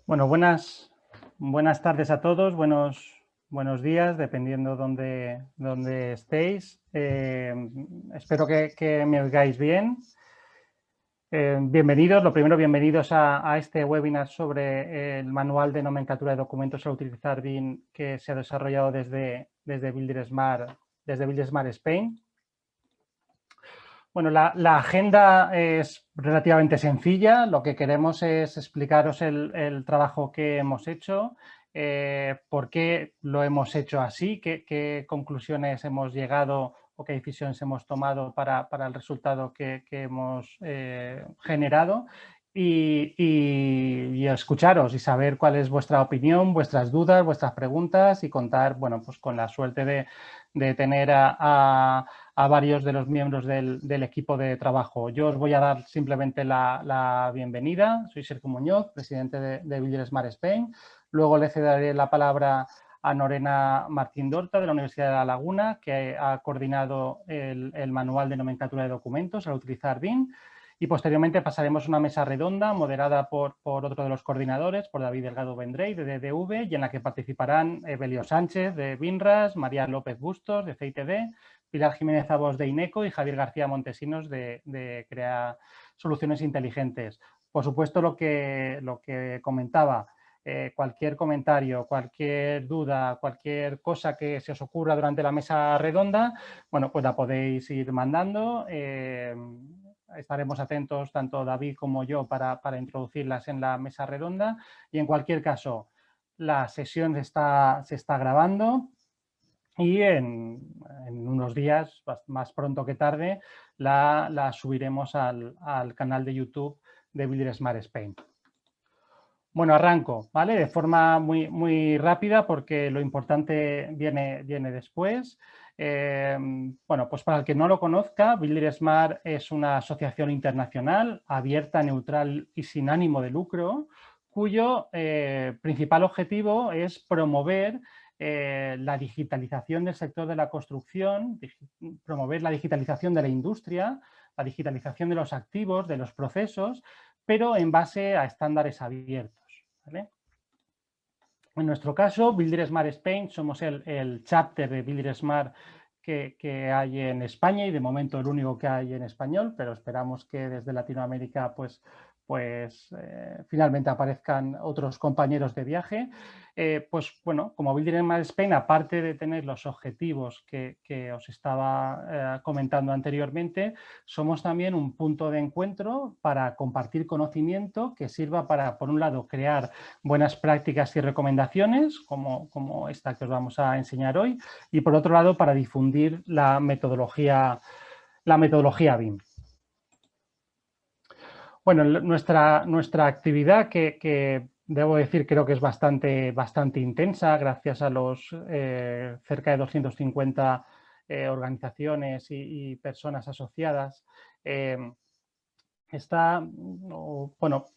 Bueno, buenas tardes a todos, buenos días, dependiendo dónde estéis. Espero que me oigáis bien. Bienvenidos, lo primero, bienvenidos a este webinar sobre el manual de nomenclatura de documentos a utilizar BIM que se ha desarrollado desde Builder Smart Spain. Bueno, la agenda es relativamente sencilla. Lo que queremos es explicaros el trabajo que hemos hecho, por qué lo hemos hecho así, qué conclusiones hemos llegado o qué decisiones hemos tomado para el resultado que hemos generado y escucharos y saber cuál es vuestra opinión, vuestras dudas, vuestras preguntas y contar, bueno, pues con la suerte de tener a varios de los miembros del equipo de trabajo. Yo os voy a dar simplemente la bienvenida. Soy Sergio Muñoz, presidente de Builder Smart Spain. Luego le cederé la palabra a Norena Martín Dorta, de la Universidad de La Laguna, que ha coordinado el manual de nomenclatura de documentos al utilizar BIM. Y posteriormente pasaremos una mesa redonda moderada por otro de los coordinadores, por David Delgado Vendrell, de DDV, y en la que participarán Evelio Sánchez, de BIMRAS, María López Bustos, de CITD, Pilar Jiménez Abos, de INECO, y Javier García Montesinos, de Crea Soluciones Inteligentes. Por supuesto, lo que comentaba, cualquier comentario, cualquier duda, cualquier cosa que se os ocurra durante la mesa redonda, bueno, pues la podéis ir mandando. Estaremos atentos, tanto David como yo, para introducirlas en la mesa redonda. Y en cualquier caso, la sesión se está grabando y en unos días, más pronto que tarde, la subiremos al canal de YouTube de Builder Smart Spain. Bueno, arranco, ¿vale? De forma muy rápida porque lo importante viene después. Bueno, pues para el que no lo conozca, Builder Smart es una asociación internacional abierta, neutral y sin ánimo de lucro, cuyo principal objetivo es promover la digitalización del sector de la construcción, promover la digitalización de la industria, la digitalización de los activos, de los procesos, pero en base a estándares abiertos, ¿vale? En nuestro caso, Builder Smart Spain, somos el chapter de Builder Smart que hay en España y de momento el único que hay en español, pero esperamos que desde Latinoamérica pues finalmente aparezcan otros compañeros de viaje. Pues bueno, como Builder Smart Spain, aparte de tener los objetivos que os estaba comentando anteriormente, somos también un punto de encuentro para compartir conocimiento que sirva para, por un lado, crear buenas prácticas y recomendaciones, como esta que os vamos a enseñar hoy, y por otro lado, para difundir la metodología BIM. Bueno, nuestra actividad, que debo decir, creo que es bastante intensa, gracias a los cerca de 250 organizaciones y personas asociadas.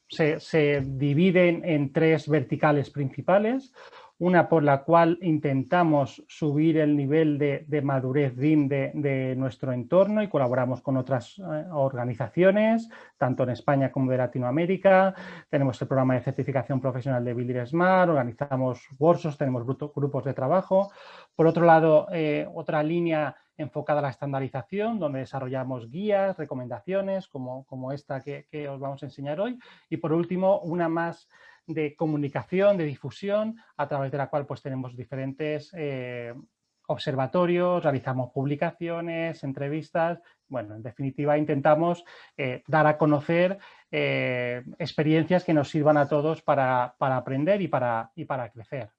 Se divide en tres verticales principales, una por la cual intentamos subir el nivel de madurez BIM de nuestro entorno y colaboramos con otras organizaciones, tanto en España como de Latinoamérica. Tenemos el programa de certificación profesional de Builder Smart, organizamos workshops, tenemos grupos de trabajo. Por otro lado, otra línea enfocada a la estandarización, donde desarrollamos guías, recomendaciones, como esta que os vamos a enseñar hoy. Y por último, una más de comunicación, de difusión, a través de la cual pues tenemos diferentes observatorios, realizamos publicaciones, entrevistas. Bueno, en definitiva, intentamos dar a conocer experiencias que nos sirvan a todos para aprender y para crecer,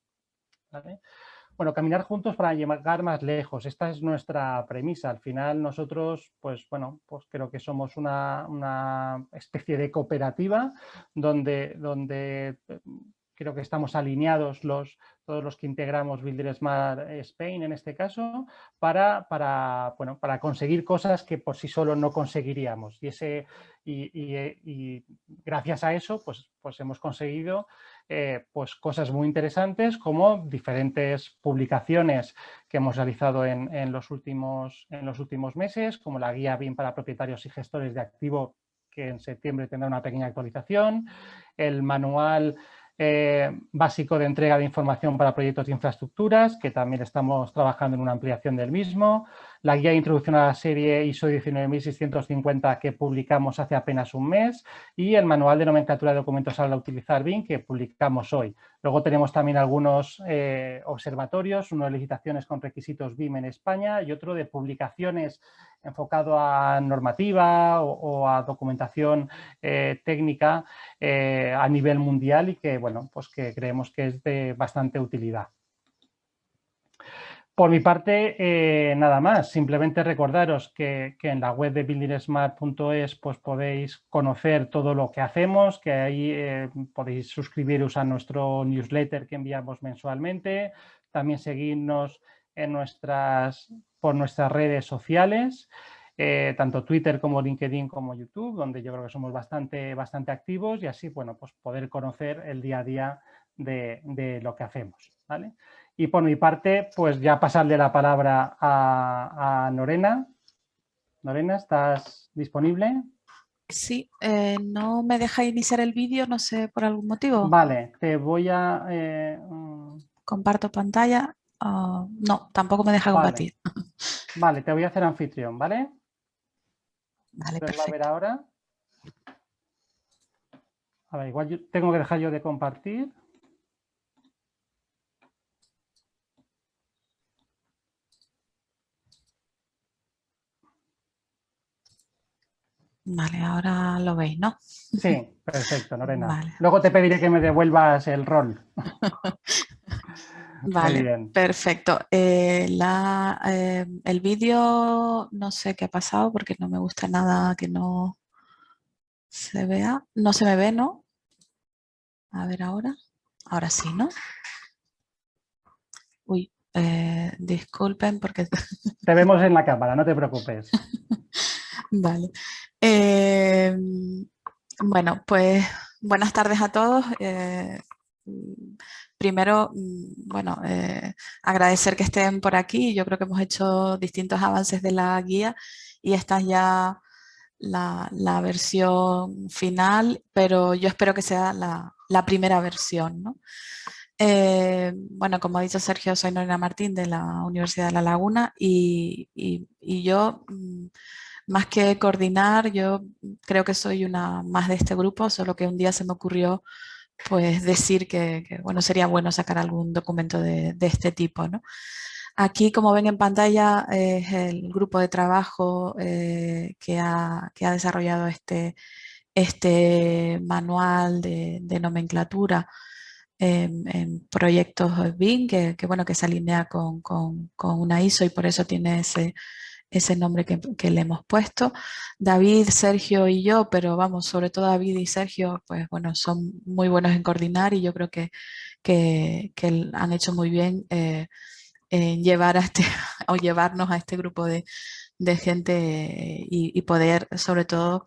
¿vale? Bueno, caminar juntos para llegar más lejos. Esta es nuestra premisa. Al final nosotros, pues creo que somos una especie de cooperativa donde creo que estamos alineados todos los que integramos Builder Smart Spain en este caso para conseguir cosas que por sí solo no conseguiríamos. Y gracias a eso pues hemos conseguido pues cosas muy interesantes, como diferentes publicaciones que hemos realizado en los últimos meses, como la guía BIM para propietarios y gestores de activo, que en septiembre tendrá una pequeña actualización, el manual básico de entrega de información para proyectos de infraestructuras, que también estamos trabajando en una ampliación del mismo, la guía de introducción a la serie ISO 19650 que publicamos hace apenas un mes y el manual de nomenclatura de documentos al utilizar BIM que publicamos hoy. Luego tenemos también algunos observatorios, uno de licitaciones con requisitos BIM en España y otro de publicaciones enfocado a normativa o a documentación técnica a nivel mundial y que, bueno, pues que creemos que es de bastante utilidad. Por mi parte, nada más. Simplemente recordaros que en la web de buildingsmart.es pues podéis conocer todo lo que hacemos, que ahí podéis suscribiros a nuestro newsletter que enviamos mensualmente. También seguirnos en por nuestras redes sociales, tanto Twitter como LinkedIn como YouTube, donde yo creo que somos bastante activos y así, bueno, pues poder conocer el día a día de lo que hacemos, ¿vale? Y por mi parte, pues ya pasarle la palabra a Lorena. Lorena, ¿estás disponible? Sí, no me deja iniciar el vídeo, no sé por algún motivo. Vale, te voy a... Comparto pantalla. No, tampoco me deja vale, compartir. vale, te voy a hacer anfitrión, ¿vale? Vale, Entonces va a ver perfecto. ahora. A ver, igual tengo que dejar yo de compartir. Vale, ahora lo veis, ¿no? Sí, perfecto, Lorena. Vale. Luego te pediré que me devuelvas el rol. Muy Vale, bien. perfecto. El vídeo no sé qué ha pasado porque no me gusta nada que no se vea. No se me ve, ¿no? A ver ahora. Ahora sí, ¿no? Uy, disculpen porque... Te vemos en la cámara, no te preocupes. Vale. Bueno, pues buenas tardes a todos. Primero, bueno, agradecer que estén por aquí. Yo creo que hemos hecho distintos avances de la guía y esta es ya la versión final, pero yo espero que sea la primera versión, ¿no? Bueno, como ha dicho Sergio, soy Norena Martín de la Universidad de La Laguna y yo, más que coordinar, yo creo que soy una más de este grupo, solo que un día se me ocurrió pues decir bueno, sería bueno sacar algún documento de este tipo, ¿no? Aquí, como ven en pantalla, es el grupo de trabajo que ha desarrollado este manual de nomenclatura en proyectos BIM, bueno, que se alinea con una ISO y por eso tiene ese nombre que le hemos puesto. David, Sergio y yo, pero vamos, sobre todo David y Sergio, pues bueno, son muy buenos en coordinar y yo creo que han hecho muy bien en llevar o llevarnos a este grupo de gente y poder, sobre todo,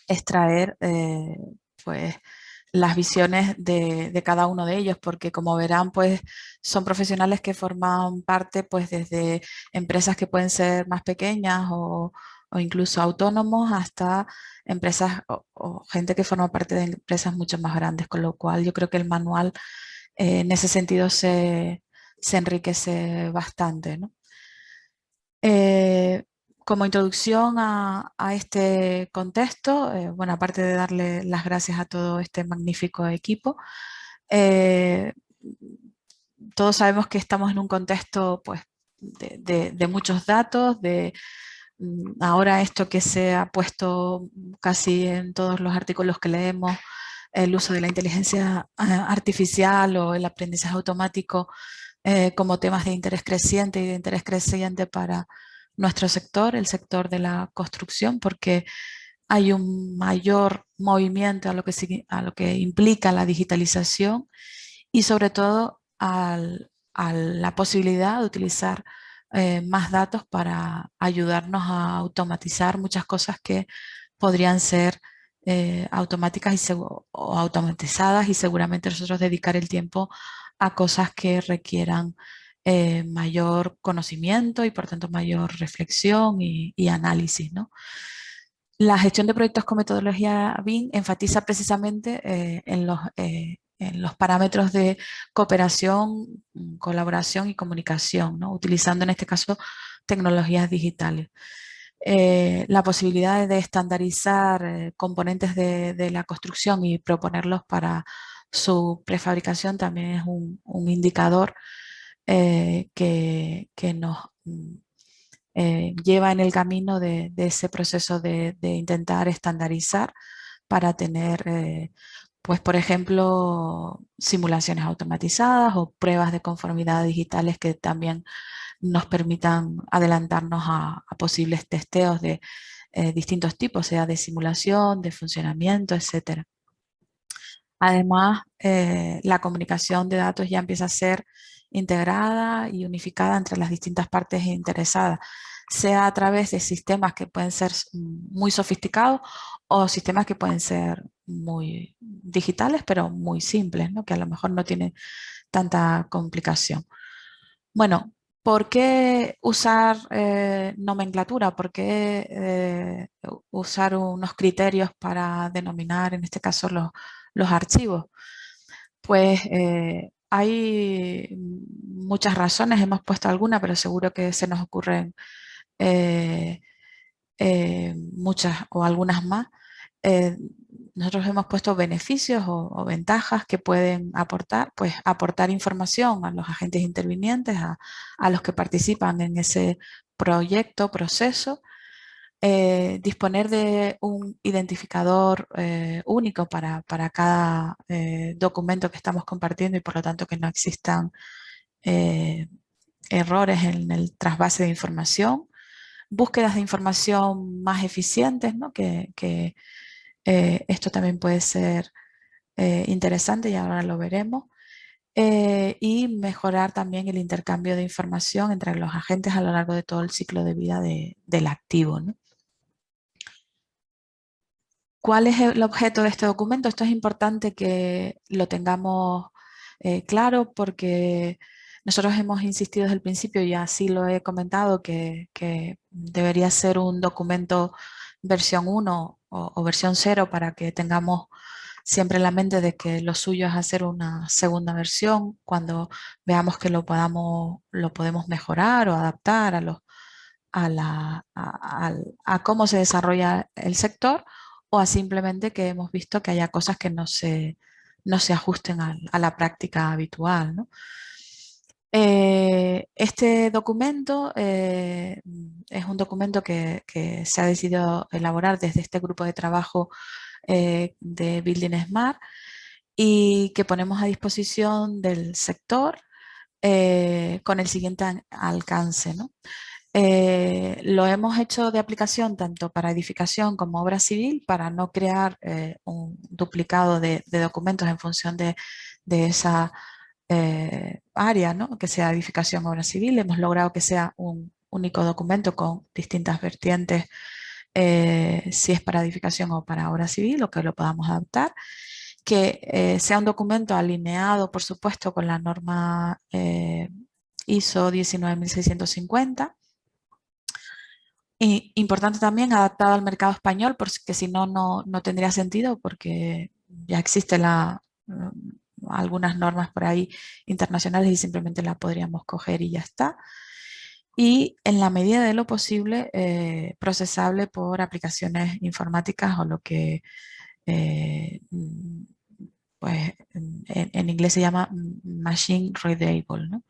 extraer pues las visiones de cada uno de ellos, porque como verán, pues son profesionales que forman parte pues desde empresas que pueden ser más pequeñas o incluso autónomos hasta empresas o gente que forma parte de empresas mucho más grandes, con lo cual yo creo que el manual en ese sentido se enriquece bastante, ¿no? Como introducción a este contexto, bueno, aparte de darle las gracias a todo este magnífico equipo, eh, todos sabemos que estamos en un contexto pues, de muchos datos, ahora esto que se ha puesto casi en todos los artículos que leemos, el uso de la inteligencia artificial o el aprendizaje automático como temas de interés creciente y de interés creciente para nuestro sector, el sector de la construcción, porque hay un mayor movimiento a lo que implica la digitalización y sobre todo a la posibilidad de utilizar más datos para ayudarnos a automatizar muchas cosas que podrían ser automáticas o automatizadas y seguramente nosotros dedicar el tiempo a cosas que requieran mayor conocimiento y por tanto mayor reflexión y análisis, ¿no? La gestión de proyectos con metodología BIM enfatiza precisamente en los parámetros de cooperación, colaboración y comunicación, ¿no? Utilizando en este caso tecnologías digitales. La posibilidad de estandarizar componentes de la construcción y proponerlos para su prefabricación también es un indicador que nos lleva en el camino de ese proceso de intentar estandarizar para tener, pues por ejemplo, simulaciones automatizadas o pruebas de conformidad digitales que también nos permitan adelantarnos a posibles testeos de distintos tipos, sea de simulación, de funcionamiento, etcétera. Además, la comunicación de datos ya empieza a ser integrada y unificada entre las distintas partes interesadas, sea a través de sistemas que pueden ser muy sofisticados o sistemas que pueden ser muy digitales, pero muy simples, ¿no? Que a lo mejor no tienen tanta complicación. Bueno, ¿por qué usar nomenclatura? ¿Por qué usar unos criterios para denominar, en este caso, los archivos? Pues hay muchas razones, hemos puesto alguna, pero seguro que se nos ocurren eh, muchas o algunas más. Eh, Nosotros hemos puesto beneficios o ventajas que pueden aportar, pues aportar información a los agentes intervinientes, a los que participan en ese proyecto, proceso, disponer de un identificador único para cada documento que estamos compartiendo y por lo tanto que no existan errores en el trasvase de información, búsquedas de información más eficientes, ¿no? que esto también puede ser interesante y ahora lo veremos. Y mejorar también el intercambio de información entre los agentes a lo largo de todo el ciclo de vida del activo, ¿no? ¿Cuál es el objeto de este documento? Esto es importante que lo tengamos claro porque nosotros hemos insistido desde el principio y así lo he comentado que debería ser un documento versión 1 o versión 0 para que tengamos siempre en la mente de que lo suyo es hacer una segunda versión cuando veamos que lo podemos mejorar o adaptar a cómo se desarrolla el sector o a simplemente que hemos visto que haya cosas que no se ajusten a la práctica habitual, ¿no? Este documento es un documento que se ha decidido elaborar desde este grupo de trabajo de Building Smart y que ponemos a disposición del sector con el siguiente alcance, ¿no? Lo hemos hecho de aplicación tanto para edificación como obra civil para no crear un duplicado de documentos en función de esa área, ¿no? Que sea edificación o obra civil. Hemos logrado que sea un único documento con distintas vertientes, si es para edificación o para obra civil, o que lo podamos adaptar. Que sea un documento alineado, por supuesto, con la norma ISO 19650. Y importante también adaptado al mercado español, porque si no, no tendría sentido, porque ya existen algunas normas por ahí internacionales y simplemente la podríamos coger y ya está. Y en la medida de lo posible, procesable por aplicaciones informáticas o lo que pues, en inglés se llama machine readable, ¿no?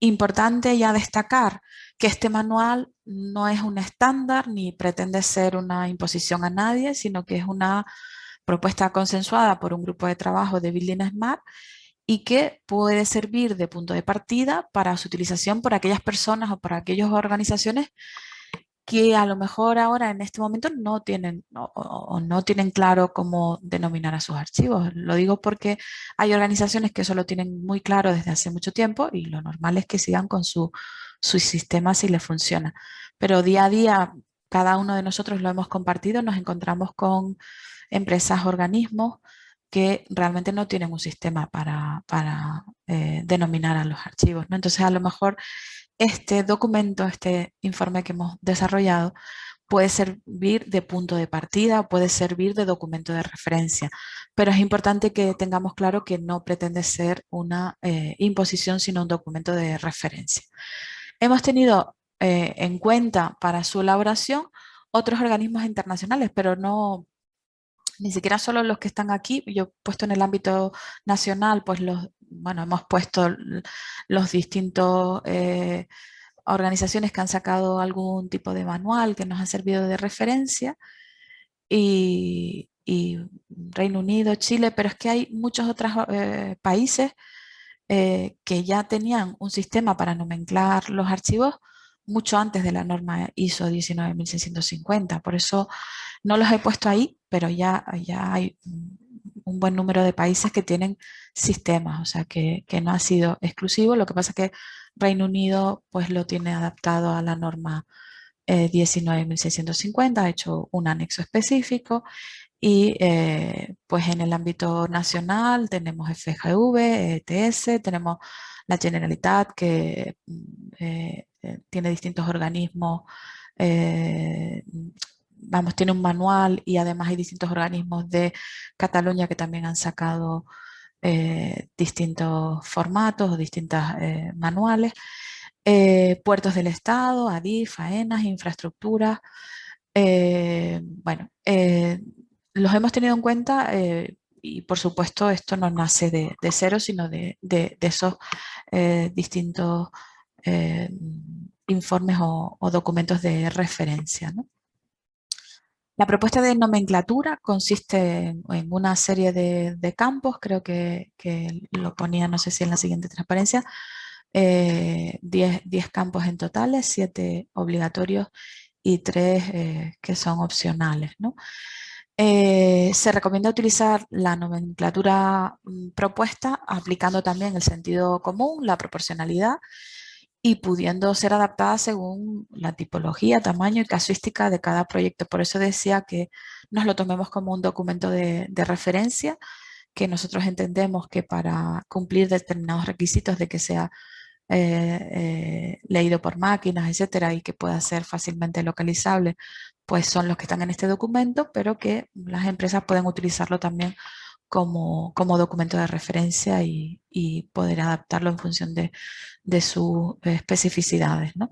Importante ya destacar que este manual no es un estándar ni pretende ser una imposición a nadie, sino que es una propuesta consensuada por un grupo de trabajo de Building Smart y que puede servir de punto de partida para su utilización por aquellas personas o por aquellas organizaciones que a lo mejor ahora en este momento no tienen o no tienen claro cómo denominar a sus archivos. Lo digo porque hay organizaciones que eso lo tienen muy claro desde hace mucho tiempo y lo normal es que sigan con su sistema si les funciona. Pero día a día, cada uno de nosotros lo hemos compartido, nos encontramos con empresas, organismos que realmente no tienen un sistema para denominar a los archivos, ¿no? Entonces, a lo mejor este documento, este informe que hemos desarrollado, puede servir de punto de partida, puede servir de documento de referencia, pero es importante que tengamos claro que no pretende ser una imposición, sino un documento de referencia. Hemos tenido en cuenta para su elaboración otros organismos internacionales, pero no, ni siquiera solo los que están aquí. Yo he puesto en el ámbito nacional, pues bueno, hemos puesto los distintos organizaciones que han sacado algún tipo de manual que nos ha servido de referencia y Reino Unido, Chile, pero es que hay muchos otros países que ya tenían un sistema para nomenclar los archivos mucho antes de la norma ISO 19650. Por eso no los he puesto ahí, pero ya hay un buen número de países que tienen sistemas, o sea que no ha sido exclusivo. Lo que pasa es que Reino Unido pues lo tiene adaptado a la norma 19650, ha hecho un anexo específico y pues en el ámbito nacional tenemos FGV, ETS, tenemos la Generalitat que tiene distintos organismos, vamos, tiene un manual y además hay distintos organismos de Cataluña que también han sacado distintos formatos o distintos manuales. Puertos del Estado, ADIF, AENAS, infraestructuras. Bueno, los hemos tenido en cuenta y por supuesto esto no nace de cero, sino de esos distintos informes o documentos de referencia, ¿no? La propuesta de nomenclatura consiste en una serie de campos, creo que lo ponía, no sé si en la siguiente transparencia, 10 campos en totales, 7 obligatorios y 3 que son opcionales, ¿no? Se recomienda utilizar la nomenclatura propuesta aplicando también el sentido común, la proporcionalidad y pudiendo ser adaptada según la tipología, tamaño y casuística de cada proyecto. Por eso decía que nos lo tomemos como un documento de referencia, que nosotros entendemos que para cumplir determinados requisitos de que sea leído por máquinas, etcétera, y que pueda ser fácilmente localizable, pues son los que están en este documento, pero que las empresas pueden utilizarlo también como documento de referencia y poder adaptarlo en función de sus especificidades, ¿no?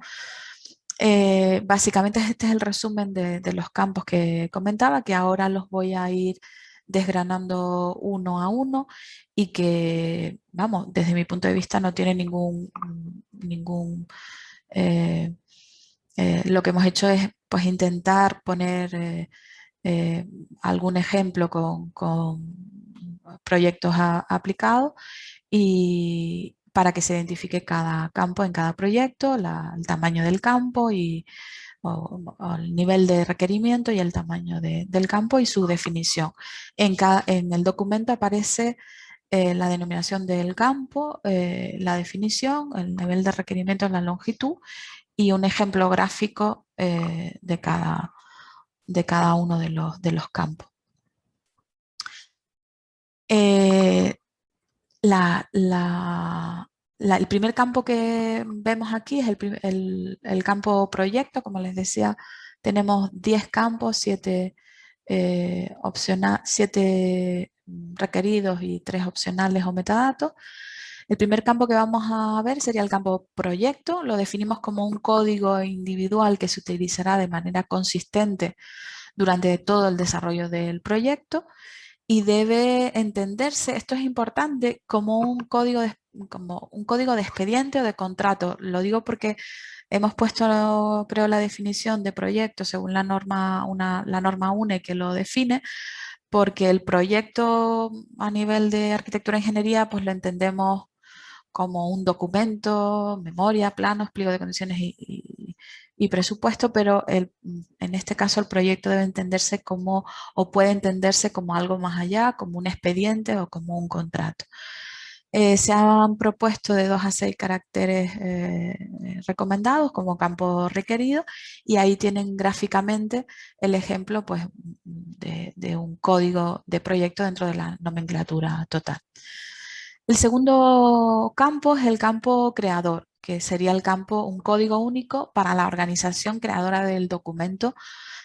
Básicamente este es el resumen de los campos que comentaba, que ahora los voy a ir desgranando uno a uno y que, vamos, desde mi punto de vista no tiene lo que hemos hecho es pues intentar poner algún ejemplo con proyectos aplicados y para que se identifique cada campo en cada proyecto, el tamaño del campo y o el nivel de requerimiento y el tamaño del campo y su definición. En el documento aparece la denominación del campo, la definición, el nivel de requerimiento, la longitud y un ejemplo gráfico de cada uno de los campos. El primer campo que vemos aquí es el campo proyecto. Como les decía, tenemos 10 campos, 7 requeridos y 3 opcionales o metadatos. El primer campo que vamos a ver sería el campo proyecto. Lo definimos como un código individual que se utilizará de manera consistente durante todo el desarrollo del proyecto y debe entenderse, esto es importante, como un código de expediente o de contrato. Lo digo porque hemos puesto, creo, la definición de proyecto según la norma UNE que lo define, porque el proyecto a nivel de arquitectura e ingeniería pues lo entendemos como un documento, memoria, planos, pliego de condiciones y presupuesto, pero en este caso el proyecto debe entenderse como, o puede entenderse como algo más allá, como un expediente o como un contrato. Se han propuesto de 2 a 6 caracteres recomendados como campo requerido y ahí tienen gráficamente el ejemplo pues, de un código de proyecto dentro de la nomenclatura total. El segundo campo es el campo creador, que sería el campo, un código único para la organización creadora del documento,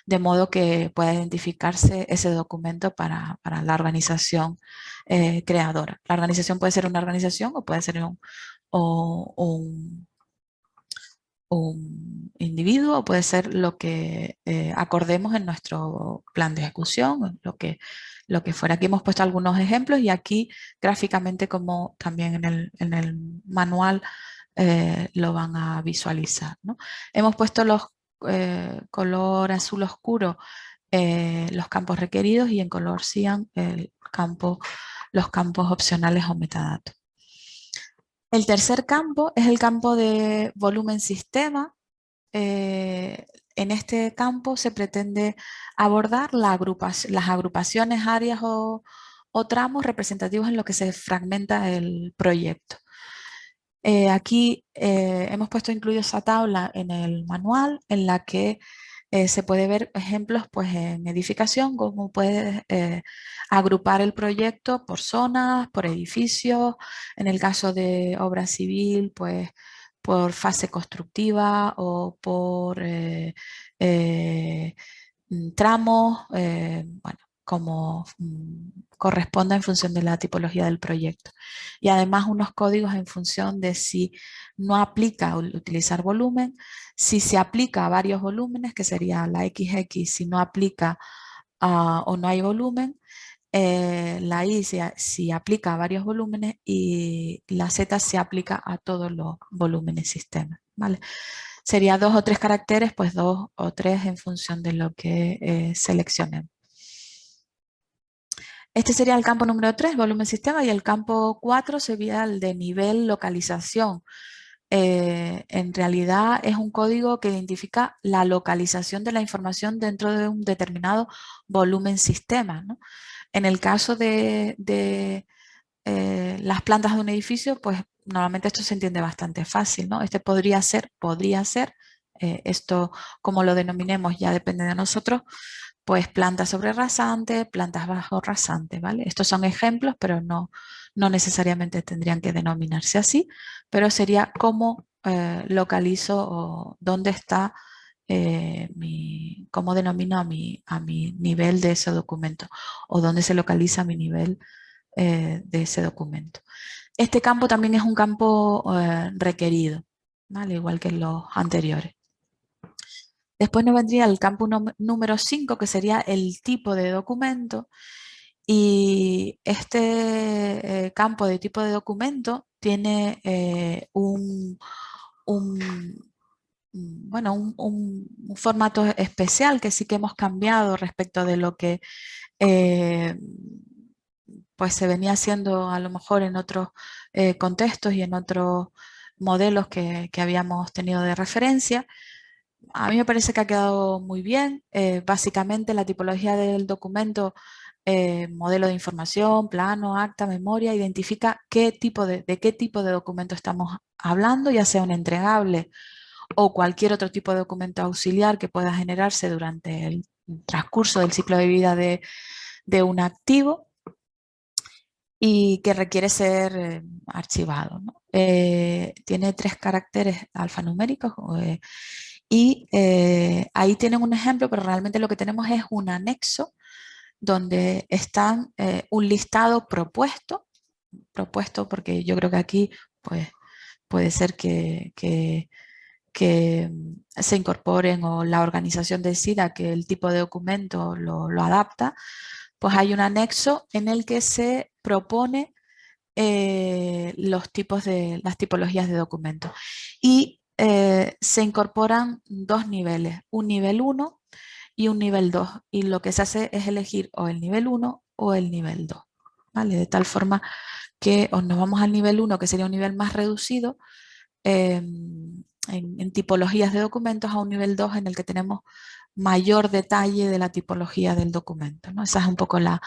de modo que pueda identificarse ese documento para la organización creadora. La organización puede ser una organización o puede ser un individuo, o puede ser lo que acordemos en nuestro plan de ejecución, lo que fuera. Aquí hemos puesto algunos ejemplos y aquí gráficamente, como también en el manual, lo van a visualizar, ¿no? Hemos puesto los color azul oscuro los campos requeridos y en color cian los campos opcionales o metadatos. El tercer campo es el campo de volumen sistema. En este campo se pretende abordar las agrupaciones, áreas o tramos representativos en lo que se fragmenta el proyecto. Aquí hemos puesto incluido esa tabla en el manual en la que se puede ver ejemplos pues, en edificación, cómo puedes agrupar el proyecto por zonas, por edificios, en el caso de obra civil, pues por fase constructiva o por tramos, bueno, como corresponda en función de la tipología del proyecto. Y además unos códigos en función de si no aplica utilizar volumen, si se aplica a varios volúmenes, que sería la XX si no aplica o no hay volumen, la I si aplica a varios volúmenes y la Z se aplica a todos los volúmenes sistema, ¿vale? Sería 2 o 3 caracteres, pues 2 o 3 en función de lo que seleccionen. Este sería el campo número 3, volumen sistema, y el campo 4 sería el de nivel localización. En realidad es un código que identifica la localización de la información dentro de un determinado volumen sistema, ¿no? En el caso de las plantas de un edificio, pues normalmente esto se entiende bastante fácil, ¿no? Este podría ser, esto como lo denominemos ya depende de nosotros, pues plantas sobre rasante, plantas bajo rasante, ¿vale? Estos son ejemplos, pero no necesariamente tendrían que denominarse así, pero sería cómo localizo o dónde está cómo denomino a mi nivel de ese documento o dónde se localiza mi nivel de ese documento. Este campo también es un campo requerido, ¿vale? Igual que los anteriores. Después nos vendría el campo número 5, que sería el tipo de documento. Y este campo de tipo de documento tiene bueno, un formato especial que sí que hemos cambiado respecto de lo que pues se venía haciendo a lo mejor en otros contextos y en otros modelos que habíamos tenido de referencia. A mí me parece que ha quedado muy bien. Básicamente la tipología del documento, modelo de información, plano, acta, memoria, identifica qué tipo de qué tipo de documento estamos hablando, ya sea un entregable o cualquier otro tipo de documento auxiliar que pueda generarse durante el transcurso del ciclo de vida de un activo y que requiere ser archivado, ¿no? Tiene 3 caracteres alfanuméricos y ahí tienen un ejemplo, pero realmente lo que tenemos es un anexo donde están un listado propuesto porque yo creo que aquí pues, puede ser que se incorporen o la organización decida que el tipo de documento lo adapta, pues hay un anexo en el que se propone las tipologías de documento. Y se incorporan 2 niveles, un nivel 1 y un nivel 2. Y lo que se hace es elegir o el nivel 1 o el nivel 2. ¿Vale? De tal forma que nos vamos al nivel 1, que sería un nivel más reducido, en tipologías de documentos, a un nivel 2 en el que tenemos mayor detalle de la tipología del documento, ¿no? Esa es un poco la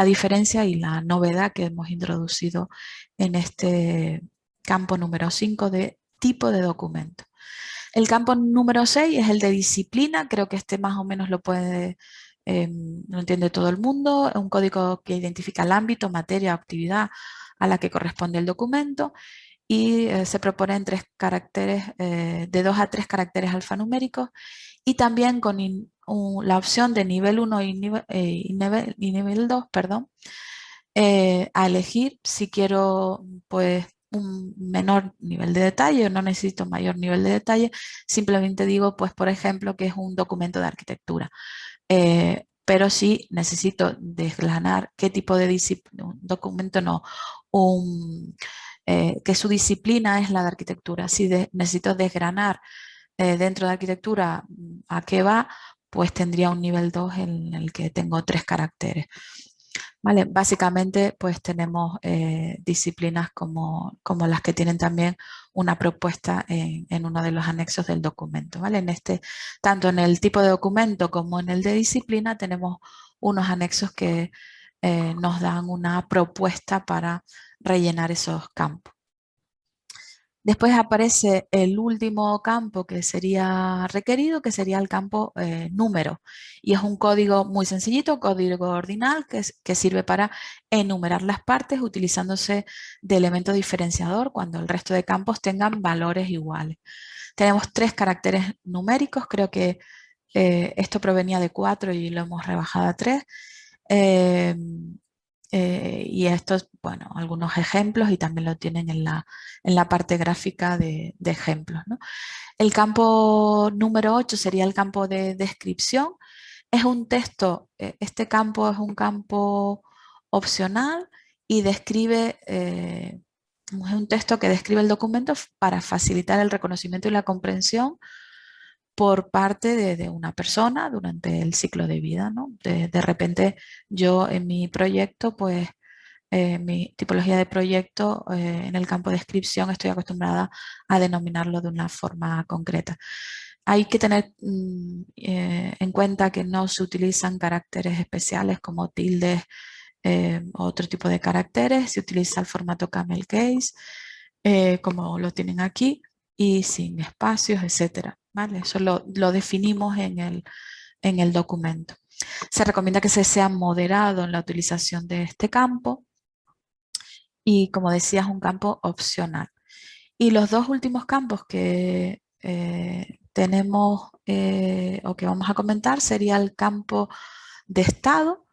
diferencia y la novedad que hemos introducido en este campo número 5 de tipo de documento. El campo número 6 es el de disciplina. Creo que este más o menos lo entiende todo el mundo. Es un código que identifica el ámbito, materia o actividad a la que corresponde el documento. y se proponen 3 caracteres, de 2 a 3 caracteres alfanuméricos, y también con la opción de nivel 1 y nivel 2, perdón, a elegir si quiero pues un menor nivel de detalle o no necesito mayor nivel de detalle. Simplemente digo, pues por ejemplo, que es un documento de arquitectura. Pero si necesito desgranar qué tipo de disciplina, un documento no, que su disciplina es la de arquitectura. Si necesito desgranar dentro de arquitectura a qué va, pues tendría un nivel 2 en el que tengo 3 caracteres. ¿Vale? Básicamente, pues tenemos disciplinas como las que tienen también una propuesta en uno de los anexos del documento. ¿Vale? Tanto en el tipo de documento como en el de disciplina tenemos unos anexos que nos dan una propuesta para rellenar esos campos. Después aparece el último campo que sería requerido, que sería el campo número. Y es un código muy sencillito, código ordinal, que sirve para enumerar las partes utilizándose de elemento diferenciador cuando el resto de campos tengan valores iguales. Tenemos 3 caracteres numéricos, creo que esto provenía de 4 y lo hemos rebajado a 3. Y estos, bueno, algunos ejemplos y también lo tienen en la parte gráfica de ejemplos, ¿no? El campo número 8 sería el campo de descripción. Es un texto, este campo es un campo opcional y describe, es un texto que describe el documento para facilitar el reconocimiento y la comprensión por parte de una persona durante el ciclo de vida, ¿no? De repente yo en mi proyecto, pues mi tipología de proyecto en el campo de descripción estoy acostumbrada a denominarlo de una forma concreta. Hay que tener en cuenta que no se utilizan caracteres especiales como tildes o otro tipo de caracteres, se utiliza el formato camel case como lo tienen aquí y sin espacios, etcétera, ¿vale? Eso lo definimos en el documento. Se recomienda que se sea moderado en la utilización de este campo y, como decía, es un campo opcional. Y los 2 últimos campos que tenemos o que vamos a comentar sería el campo de estado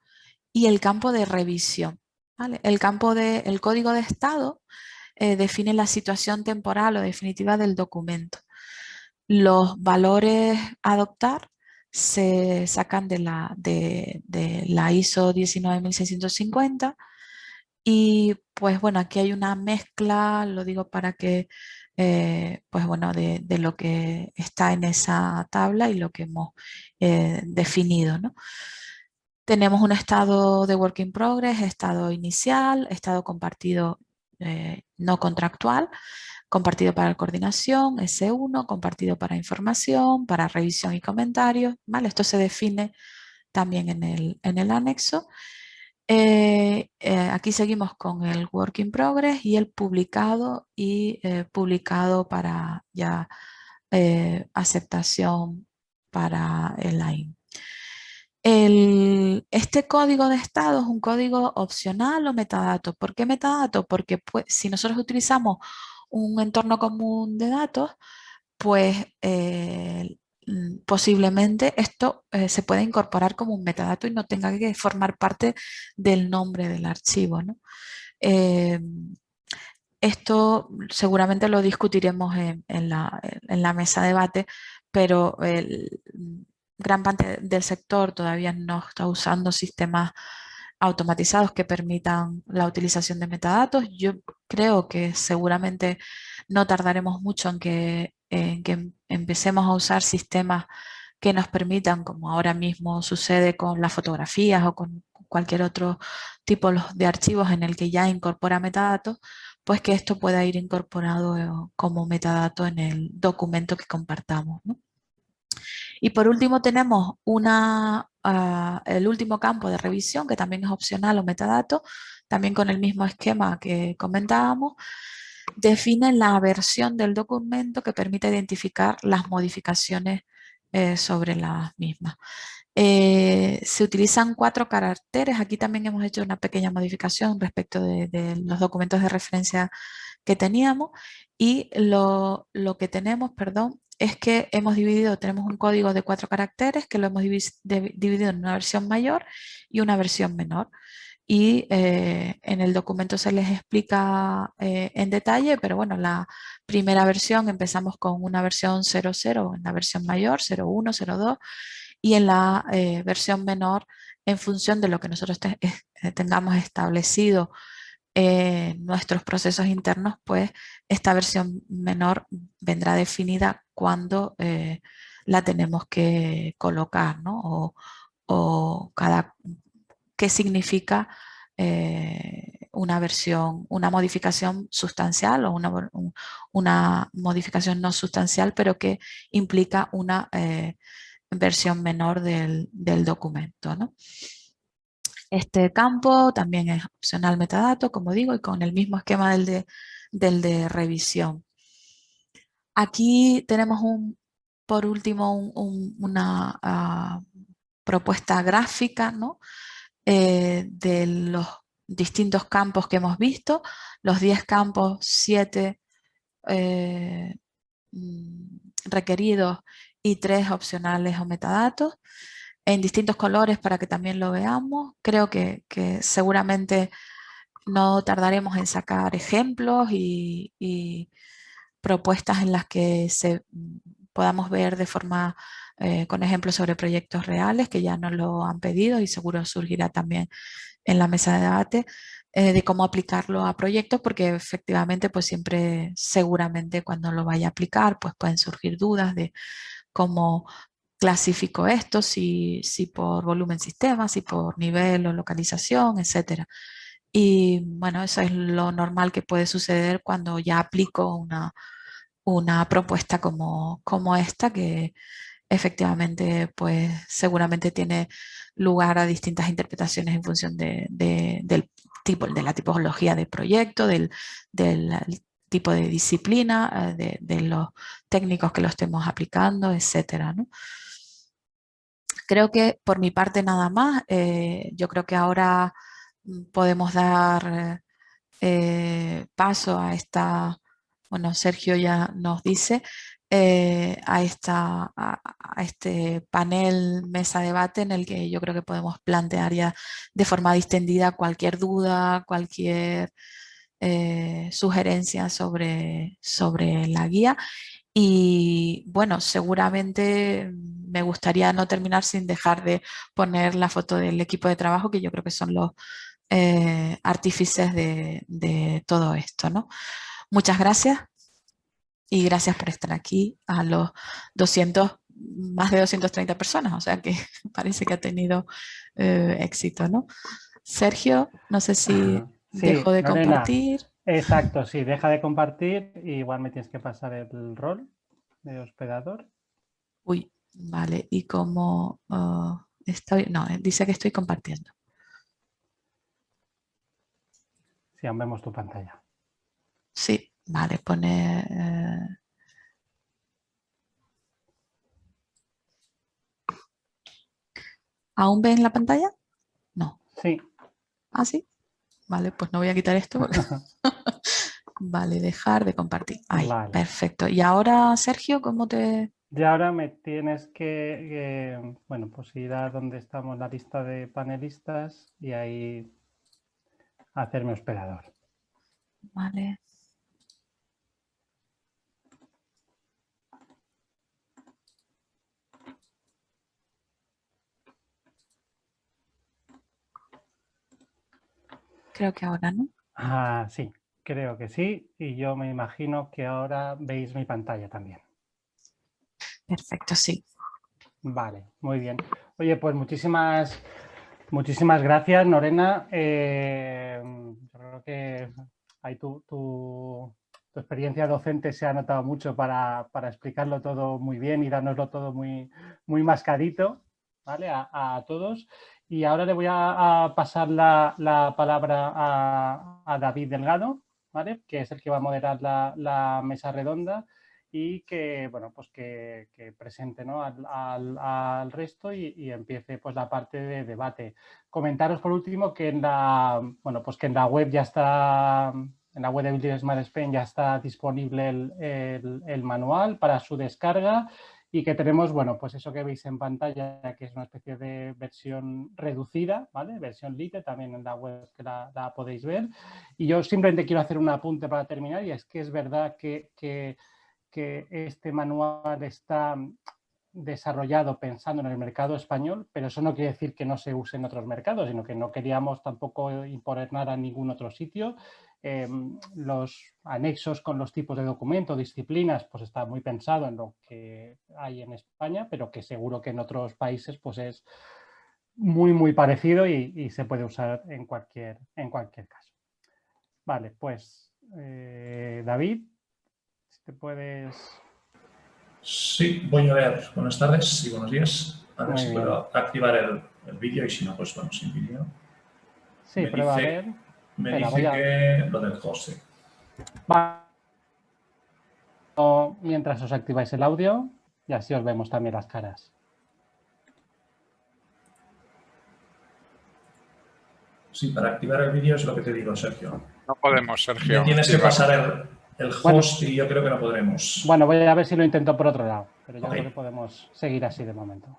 y el campo de revisión, ¿vale? El código de estado define la situación temporal o definitiva del documento. Los valores a adoptar se sacan de la ISO 19650 y pues bueno, aquí hay una mezcla, lo digo para que pues bueno, de lo que está en esa tabla y lo que hemos definido, ¿no? Tenemos un estado de work in progress, estado inicial, estado compartido no contractual, compartido para coordinación, S1, compartido para información, para revisión y comentarios, ¿vale? Esto se define también en el anexo. Aquí seguimos con el work in progress y el publicado publicado para ya aceptación para el AIM. Este código de estado es un código opcional o metadatos. ¿Por qué metadatos? Porque pues, si nosotros utilizamos un entorno común de datos, pues posiblemente esto se pueda incorporar como un metadato y no tenga que formar parte del nombre del archivo, ¿no? Esto seguramente lo discutiremos en la mesa de debate, pero gran parte del sector todavía no está usando sistemas automatizados que permitan la utilización de metadatos. Yo creo que seguramente no tardaremos mucho en que empecemos a usar sistemas que nos permitan, como ahora mismo sucede con las fotografías o con cualquier otro tipo de archivos en el que ya incorpora metadatos, pues que esto pueda ir incorporado como metadato en el documento que compartamos, ¿no? Y por último tenemos el último campo de revisión, que también es opcional o metadato, también con el mismo esquema que comentábamos. Define la versión del documento que permite identificar las modificaciones sobre las mismas. Se utilizan 4 caracteres. Aquí también hemos hecho una pequeña modificación respecto de los documentos de referencia que teníamos. Y lo que tenemos, perdón, es que tenemos un código de 4 caracteres que lo hemos dividido en una versión mayor y una versión menor. Y en el documento se les explica en detalle, pero bueno, la primera versión empezamos con una versión 00, en la versión mayor, 01, 02, y en la versión menor, en función de lo que nosotros tengamos establecido nuestros procesos internos, pues esta versión menor vendrá definida cuando la tenemos que colocar, ¿no? O qué significa una modificación sustancial o una modificación no sustancial, pero que implica una versión menor del documento, ¿no? Este campo también es opcional metadato, como digo, y con el mismo esquema del de revisión. Aquí tenemos por último una propuesta gráfica, ¿no? De los distintos campos que hemos visto, los 10 campos, 7 requeridos y 3 opcionales o metadatos, en distintos colores para que también lo veamos. Creo que seguramente no tardaremos en sacar ejemplos y propuestas en las que podamos ver de forma con ejemplos sobre proyectos reales que ya nos lo han pedido y seguro surgirá también en la mesa de debate de cómo aplicarlo a proyectos, porque efectivamente pues siempre seguramente cuando lo vaya a aplicar pues pueden surgir dudas de cómo clasifico esto, si por volumen sistema, si por nivel o localización, etcétera. Y bueno, eso es lo normal que puede suceder cuando ya aplico una propuesta como esta, que efectivamente pues seguramente tiene lugar a distintas interpretaciones en función del tipo, de la tipología de proyecto, del tipo de disciplina, de los técnicos que lo estemos aplicando, etcétera, ¿no? Creo que por mi parte nada más. Yo creo que ahora podemos dar paso a esta, bueno, Sergio ya nos dice, a este panel mesa debate en el que yo creo que podemos plantear ya de forma distendida cualquier duda, cualquier sugerencia sobre la guía. Y bueno, seguramente me gustaría no terminar sin dejar de poner la foto del equipo de trabajo, que yo creo que son los artífices de todo esto, ¿no? Muchas gracias y gracias por estar aquí a los más de 230 personas, o sea que parece que ha tenido éxito, ¿no? Sergio, no sé si Sí, dejo de Lorena, compartir. exacto, sí, deja de compartir y igual me tienes que pasar el rol de hospedador. Uy, vale, y como estoy, no, dice que estoy compartiendo. Sí, aún vemos tu pantalla. Sí, vale, pone... ¿Aún ven la pantalla? No. Sí. ¿Ah, sí? Vale, pues no voy a quitar esto. Vale, dejar de compartir. Ahí, Vale. perfecto. Y ahora, Sergio, ¿cómo te...? Y ahora me tienes bueno, pues ir a donde estamos la lista de panelistas y ahí hacerme hospedador. Vale. Creo que ahora, ¿no? Ah, sí, creo que sí. Y yo me imagino que ahora veis mi pantalla también. Perfecto, sí. Vale, muy bien. Oye, pues muchísimas gracias, Lorena. Yo creo que ahí tu experiencia docente se ha notado mucho para explicarlo todo muy bien y dárnoslo todo muy mascadito, ¿vale? A todos. Y ahora le voy a pasar la palabra a David Delgado, ¿vale? Que es el que va a moderar la mesa redonda. y que, bueno, pues que presente, ¿no?, al resto y empiece pues la parte de debate. Comentaros por último que en la, bueno, pues que en la web ya está, en la web de Building Smart Spain ya está disponible el manual para su descarga y que tenemos, bueno, pues eso que veis en pantalla, que es una especie de versión reducida, ¿vale? Versión Lite, también en la web que la podéis ver. Y yo simplemente quiero hacer un apunte para terminar, y es que es verdad que este manual está desarrollado pensando en el mercado español, pero eso no quiere decir que no se use en otros mercados, sino que no queríamos tampoco imponer nada en ningún otro sitio. Los anexos con los tipos de documento, disciplinas, pues está muy pensado en lo que hay en España, pero que seguro que en otros países pues es muy parecido y se puede usar en cualquier caso. Vale, pues David, si te puedes... Sí, voy a ver. Buenas tardes y buenos días. A ver Muy si bien. puedo activar el vídeo y si no, pues bueno, sin vídeo. Sí, prueba a ver. Me Espera, dice que lo del José. Mientras os activáis el audio y así os vemos también las caras. Sí, para activar el vídeo es lo que te digo, Sergio. No podemos, Sergio. Me tienes que pasar el host, Bueno, y yo creo que no podremos. Bueno, voy a ver si lo intento por otro lado, pero yo Ok. creo que podemos seguir así de momento.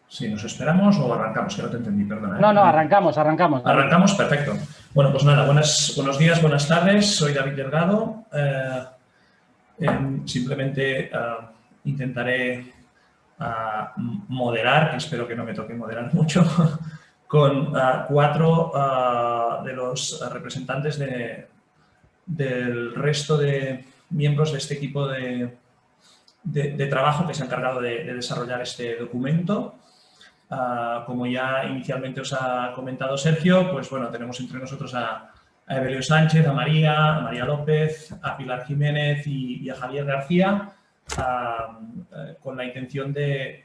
Sí, ¿nos esperamos o arrancamos? Que no te entendí, perdona. No, arrancamos. Arrancamos, perfecto. Bueno, pues nada, buenos días, buenas tardes. Soy David Delgado. Simplemente intentaré moderar, que espero que no me toque moderar mucho, con 4 de los representantes del resto de miembros de este equipo de trabajo que se ha encargado de desarrollar este documento. Como ya inicialmente os ha comentado Sergio, pues bueno, tenemos entre nosotros a Evelio Sánchez, a María López, a Pilar Jiménez y a Javier García, con la intención de,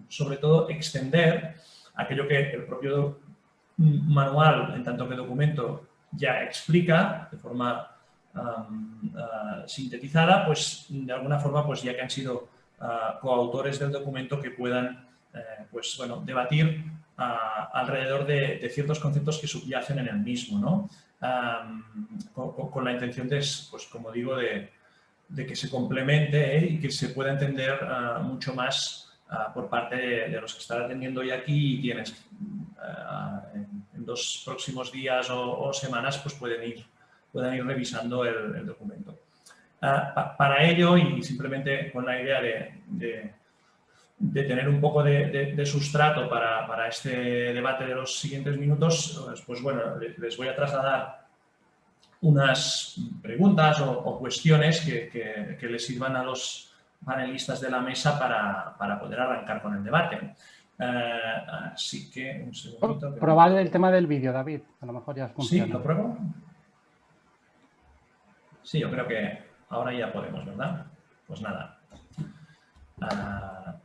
sobre todo, extender aquello que el propio manual, en tanto que documento, ya explica de forma sintetizada, pues de alguna forma, pues ya que han sido coautores del documento, que puedan pues, bueno, debatir alrededor de ciertos conceptos que subyacen en el mismo, ¿no? Con la intención de, pues, como digo, de que se complemente y que se pueda entender mucho más por parte de los que están atendiendo hoy aquí, y quienes en 2 próximos días o semanas pues puedan ir revisando el documento. Para ello, y simplemente con la idea de tener un poco de sustrato para este debate de los siguientes minutos, pues bueno, les voy a trasladar unas preguntas o cuestiones que les sirvan a los panelistas de la mesa para poder arrancar con el debate. Así que, un segundito. Probad el tema del vídeo, David. A lo mejor ya funciona. ¿Sí? ¿Lo pruebo? Sí, yo creo que ahora ya podemos, ¿verdad? Pues nada.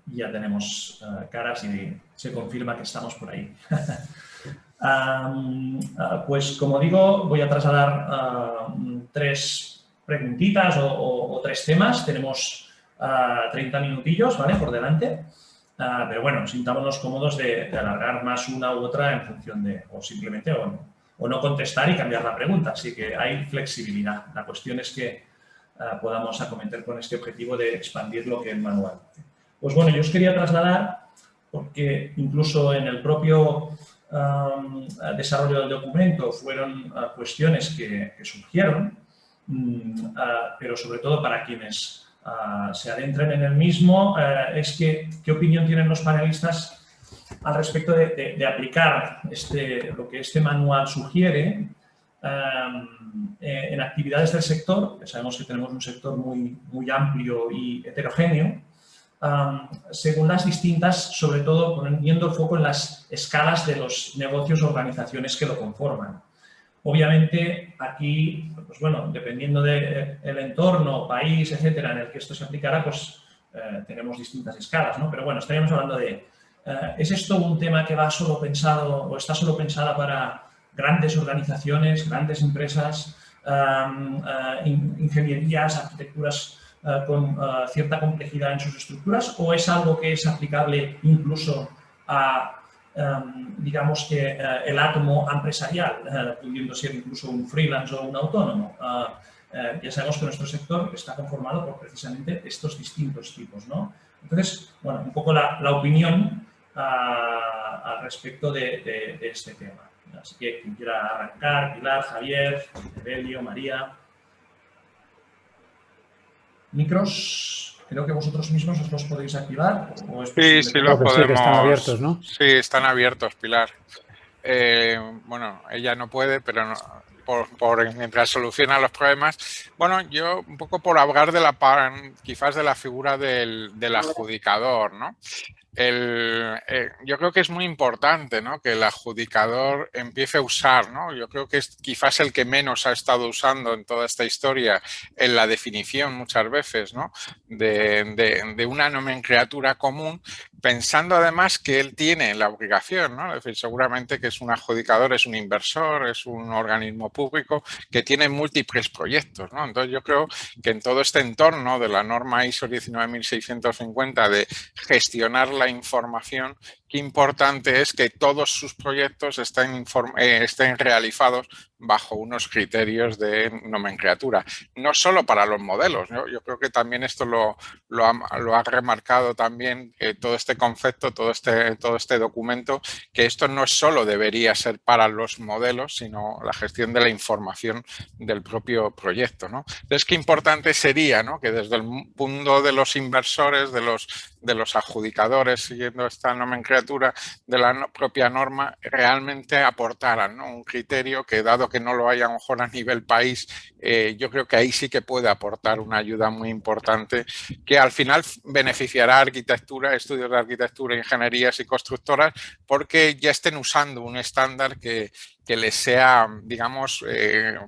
Ya tenemos caras y se confirma que estamos por ahí. Pues como digo, voy a trasladar 3 preguntitas o 3 temas. Tenemos 30 minutillos, ¿vale?, por delante. Pero bueno, sintámonos cómodos de alargar más una u otra en función de, o simplemente o no contestar y cambiar la pregunta. Así que hay flexibilidad. La cuestión es que podamos acometer con este objetivo de expandir lo que el manual hace. Pues bueno, yo os quería trasladar, porque incluso en el propio desarrollo del documento fueron cuestiones que surgieron, pero sobre todo para quienes se adentren en el mismo, es que qué opinión tienen los panelistas al respecto de aplicar lo que este manual sugiere en actividades del sector, que sabemos que tenemos un sector muy amplio y heterogéneo, según las distintas, sobre todo poniendo el foco en las escalas de los negocios o organizaciones que lo conforman. Obviamente, aquí, pues bueno, dependiendo del entorno, país, etcétera, en el que esto se aplicará, pues tenemos distintas escalas, ¿no? Pero bueno, estaríamos hablando de ¿Es esto un tema que va solo pensado o está solo pensada para grandes organizaciones, grandes empresas, ingenierías, arquitecturas con cierta complejidad en sus estructuras, o es algo que es aplicable incluso a, digamos que el átomo empresarial, pudiendo ser incluso un freelance o un autónomo? Ya sabemos que nuestro sector está conformado por precisamente estos distintos tipos, ¿no? Entonces, bueno, un poco la opinión al respecto de este tema. Así que quien quiera arrancar, Pilar, Javier, Evelio, María. Micros, creo que vosotros mismos os los podéis activar. ¿O es Sí, sí, los podemos. Sí, que están abiertos, ¿no? Sí, están abiertos, Pilar. Bueno, ella no puede, pero no, mientras soluciona los problemas. Bueno, yo un poco por hablar de quizás de la figura del adjudicador, ¿no? Yo creo que es muy importante, ¿no?, que el adjudicador empiece a usar, ¿no? Yo creo que es quizás el que menos ha estado usando en toda esta historia en la definición muchas veces, ¿no?, de una nomenclatura común, pensando además que él tiene la obligación, ¿no? Es decir, seguramente que es un adjudicador, es un inversor, es un organismo público que tiene múltiples proyectos, ¿no? Entonces yo creo que en todo este entorno de la norma ISO 19650 de gestionar la información, qué importante es que todos sus proyectos estén realizados bajo unos criterios de nomenclatura. No solo para los modelos, ¿no? Yo creo que también esto lo ha remarcado también todo este concepto, todo este documento, que esto no solo debería ser para los modelos, sino la gestión de la información del propio proyecto, ¿no? Entonces, qué importante sería, ¿no?, que desde el punto de los inversores, de los adjudicadores, siguiendo esta nomenclatura de la propia norma, realmente aportaran, ¿no?, un criterio que, dado que no lo hay a lo mejor a nivel país, yo creo que ahí sí que puede aportar una ayuda muy importante que al final beneficiará a arquitectura, estudios de arquitectura, ingenierías y constructoras, porque ya estén usando un estándar que les sea, digamos,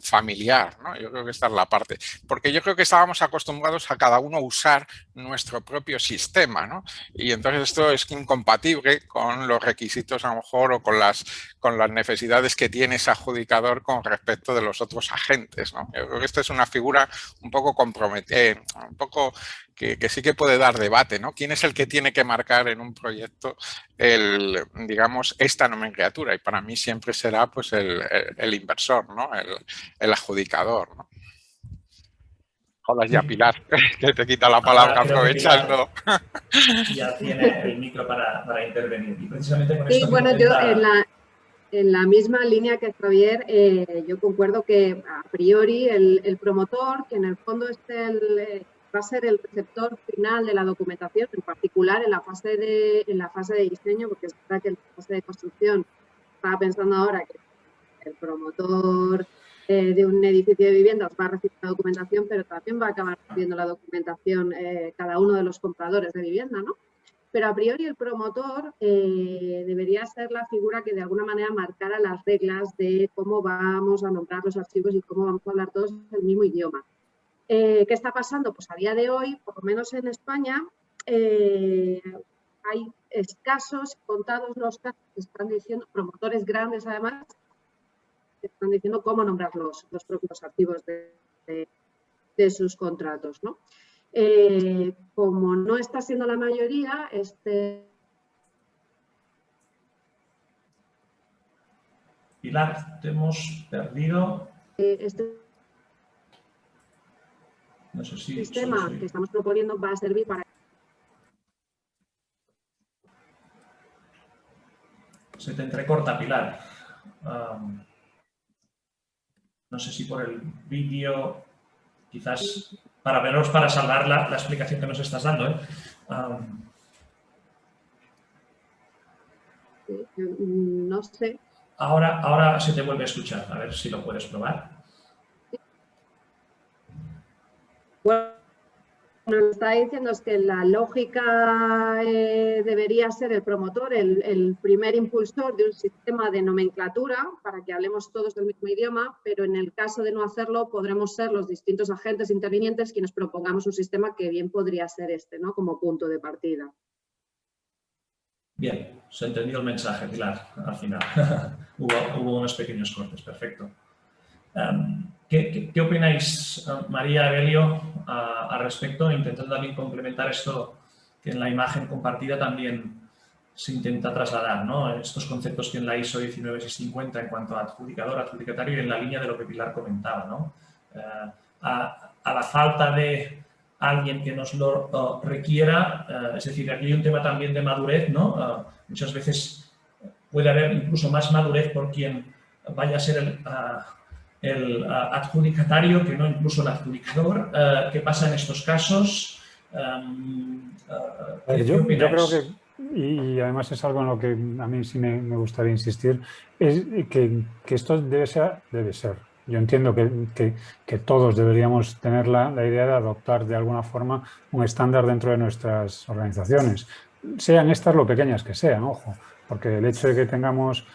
familiar, ¿no? Yo creo que esta es la parte. Porque yo creo que estábamos acostumbrados a cada uno usar nuestro propio sistema, ¿no? Y entonces esto es incompatible con los requisitos, a lo mejor, o con las necesidades que tiene ese adjudicador con respecto de los otros agentes, ¿no? Yo creo que esta es una figura un poco comprometida, un poco que sí que puede dar debate, ¿no? ¿Quién es el que tiene que marcar en un proyecto digamos, esta nomenclatura? Y para mí siempre será pues el inversor, ¿no? El adjudicador, ¿no? Hola ya, Pilar, que te quita la palabra aprovechando. Ya tiene el micro para intervenir. Y precisamente con sí, esto bueno, yo en la misma línea que Javier, yo concuerdo que a priori el promotor, que en el fondo va a ser el receptor final de la documentación, en particular en la fase de diseño, porque es verdad que en la fase de construcción estaba pensando ahora que el promotor de un edificio de viviendas va a recibir la documentación, pero también va a acabar recibiendo la documentación cada uno de los compradores de vivienda, ¿no? Pero a priori el promotor debería ser la figura que de alguna manera marcara las reglas de cómo vamos a nombrar los archivos y cómo vamos a hablar todos el mismo idioma. ¿Qué está pasando? Pues a día de hoy, por lo menos en España, hay escasos, contados los casos que están diciendo, promotores grandes además, que están diciendo cómo nombrar los propios archivos de sus contratos, ¿no? Como no está siendo la mayoría, Pilar, te hemos perdido. No sé si sistema que estamos proponiendo va a servir para... Se te entrecorta, Pilar. No sé si por el vídeo, quizás para salvar la explicación que nos estás dando, ¿eh? No sé. Ahora se te vuelve a escuchar. A ver si lo puedes probar. Bueno, lo que está diciendo es que la lógica debería ser el promotor, el primer impulsor de un sistema de nomenclatura para que hablemos todos del mismo idioma, pero en el caso de no hacerlo podremos ser los distintos agentes intervinientes quienes propongamos un sistema que bien podría ser este, ¿no?, como punto de partida. Bien, se entendió el mensaje, Pilar, al final. Hubo unos pequeños cortes, perfecto. ¿Qué opináis, María, Evelio, al respecto? Intentando también complementar esto que en la imagen compartida también se intenta trasladar, ¿no? Estos conceptos que en la ISO 19650 en cuanto a adjudicador, adjudicatario, y en la línea de lo que Pilar comentaba, ¿no? A la falta de alguien que nos lo requiera, es decir, aquí hay un tema también de madurez, ¿no? Muchas veces puede haber incluso más madurez por quien vaya a ser el adjudicatario que no incluso el adjudicador. ¿Qué pasa en estos casos? Yo creo que, y además es algo en lo que a mí sí me gustaría insistir, es que esto debe ser. Yo entiendo que todos deberíamos tener la idea de adoptar de alguna forma un estándar dentro de nuestras organizaciones, sean estas lo pequeñas que sean, ojo, porque el hecho de que tengamos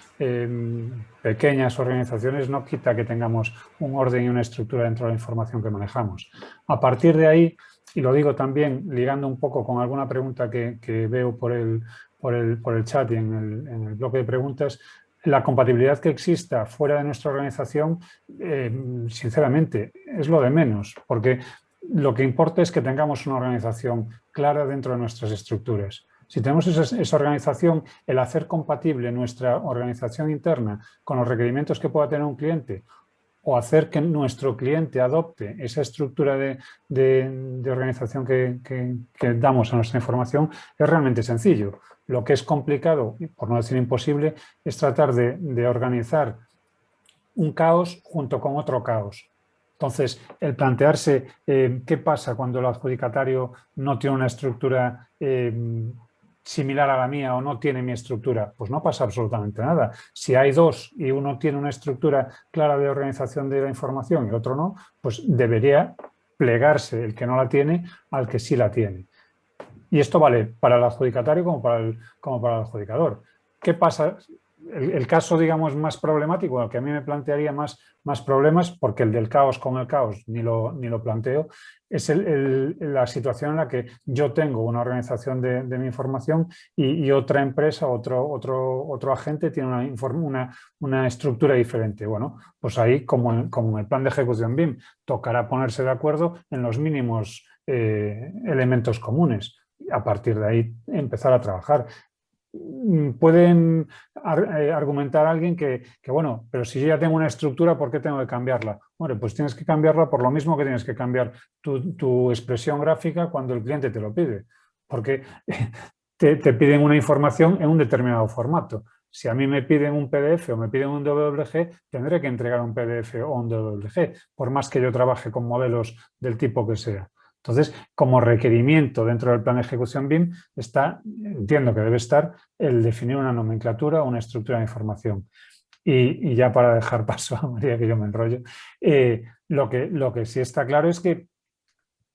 pequeñas organizaciones no quita que tengamos un orden y una estructura dentro de la información que manejamos. A partir de ahí, y lo digo también ligando un poco con alguna pregunta que veo por el chat y en el bloque de preguntas, la compatibilidad que exista fuera de nuestra organización, sinceramente, es lo de menos, porque lo que importa es que tengamos una organización clara dentro de nuestras estructuras. Si tenemos esa organización, el hacer compatible nuestra organización interna con los requerimientos que pueda tener un cliente o hacer que nuestro cliente adopte esa estructura de organización que damos a nuestra información es realmente sencillo. Lo que es complicado, por no decir imposible, es tratar de organizar un caos junto con otro caos. Entonces, el plantearse qué pasa cuando el adjudicatario no tiene una estructura similar a la mía o no tiene mi estructura, pues no pasa absolutamente nada. Si hay dos y uno tiene una estructura clara de organización de la información y el otro no, pues debería plegarse el que no la tiene al que sí la tiene. Y esto vale para el adjudicatario como para el adjudicador. ¿Qué pasa? El caso, digamos, más problemático, el que a mí me plantearía más problemas, porque el del caos con el caos ni lo planteo, es la situación en la que yo tengo una organización de mi información y otra empresa, otro agente tiene una estructura diferente. Bueno, pues ahí, como en el plan de ejecución BIM, tocará ponerse de acuerdo en los mínimos elementos comunes. A partir de ahí empezar a trabajar. Pueden argumentar a alguien que, bueno, pero si yo ya tengo una estructura, ¿por qué tengo que cambiarla? Bueno, pues tienes que cambiarla por lo mismo que tienes que cambiar tu expresión gráfica cuando el cliente te lo pide, porque te piden una información en un determinado formato. Si a mí me piden un PDF o me piden un DWG, tendré que entregar un PDF o un DWG, por más que yo trabaje con modelos del tipo que sea. Entonces, como requerimiento dentro del plan de ejecución BIM, entiendo que debe estar el definir una nomenclatura o una estructura de información. Y ya para dejar paso a María, que yo me enrollo, lo que sí está claro es que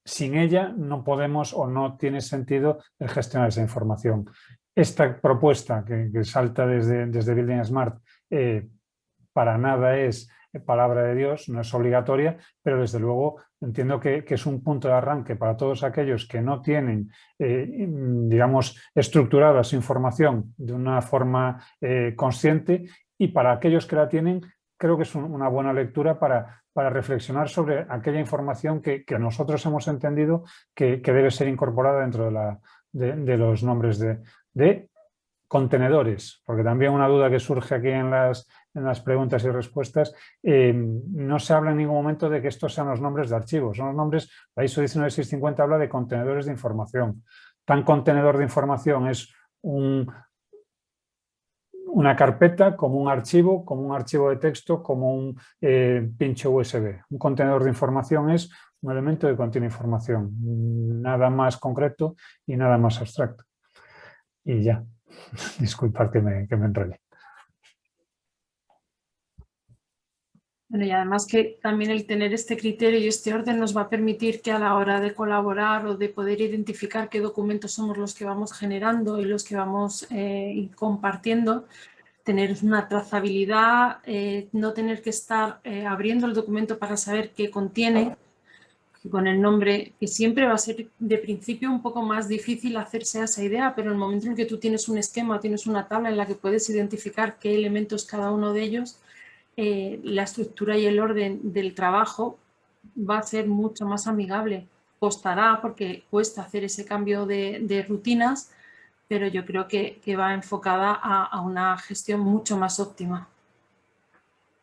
sin ella no podemos o no tiene sentido el gestionar esa información. Esta propuesta que salta desde Building Smart para nada es palabra de Dios, no es obligatoria, pero desde luego entiendo que es un punto de arranque para todos aquellos que no tienen, digamos, estructurada su información de una forma consciente, y para aquellos que la tienen, creo que es una buena lectura para reflexionar sobre aquella información que nosotros hemos entendido que debe ser incorporada dentro de los nombres de contenedores, porque también una duda que surge aquí en las preguntas y respuestas, no se habla en ningún momento de que estos sean los nombres de archivos, son los nombres, la ISO 19650 habla de contenedores de información. Tan contenedor de información es una carpeta, como un archivo de texto, como un pincho USB. Un contenedor de información es un elemento que contiene información, nada más concreto y nada más abstracto. Y ya. Disculpad que me enrolle. Bueno, y además que también el tener este criterio y este orden nos va a permitir que a la hora de colaborar o de poder identificar qué documentos somos los que vamos generando y los que vamos compartiendo, tener una trazabilidad, no tener que estar abriendo el documento para saber qué contiene, que con el nombre, que siempre va a ser de principio un poco más difícil hacerse a esa idea, pero en el momento en que tú tienes un esquema, tienes una tabla en la que puedes identificar qué elementos cada uno de ellos, la estructura y el orden del trabajo va a ser mucho más amigable. Costará porque cuesta hacer ese cambio de rutinas, pero yo creo que va enfocada a una gestión mucho más óptima.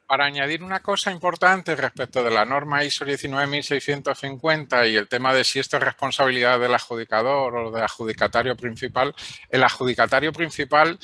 Para añadir una cosa importante respecto de la norma ISO 19650 y el tema de si esto es responsabilidad del adjudicador o del adjudicatario principal, el adjudicatario principal,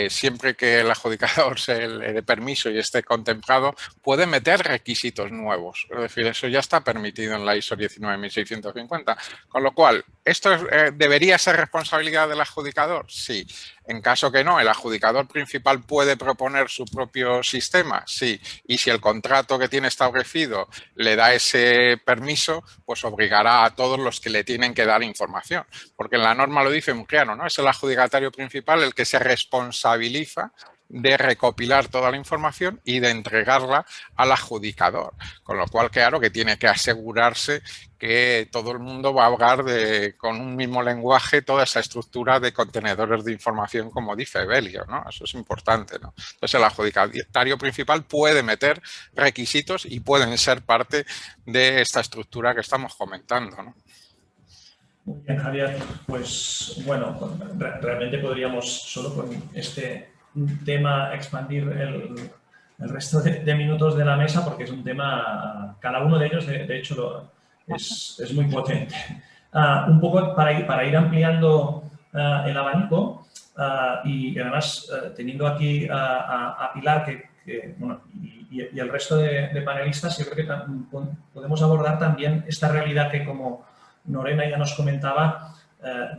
siempre que el adjudicador se le dé permiso y esté contemplado, puede meter requisitos nuevos. Es decir, eso ya está permitido en la ISO 19650. Con lo cual, ¿esto debería ser responsabilidad del adjudicador? Sí. En caso que no, el adjudicador principal puede proponer su propio sistema, sí, y si el contrato que tiene establecido le da ese permiso, pues obligará a todos los que le tienen que dar información, porque en la norma lo dice muy claro, ¿no? Es el adjudicatario principal el que se responsabiliza de recopilar toda la información y de entregarla al adjudicador, con lo cual, claro, que tiene que asegurarse que todo el mundo va a hablar con un mismo lenguaje toda esa estructura de contenedores de información, como dice Evelio, ¿no? Eso es importante, ¿no? Entonces, el adjudicatario principal puede meter requisitos y pueden ser parte de esta estructura que estamos comentando, ¿no? Muy bien, Javier. Pues, bueno, realmente podríamos solo con este tema expandir el resto de minutos de la mesa, porque es un tema, cada uno de ellos, de hecho, es muy potente. Un poco para ir ampliando el abanico y además teniendo aquí a Pilar bueno, y el resto de panelistas, yo creo que podemos abordar también esta realidad que, como Lorena ya nos comentaba,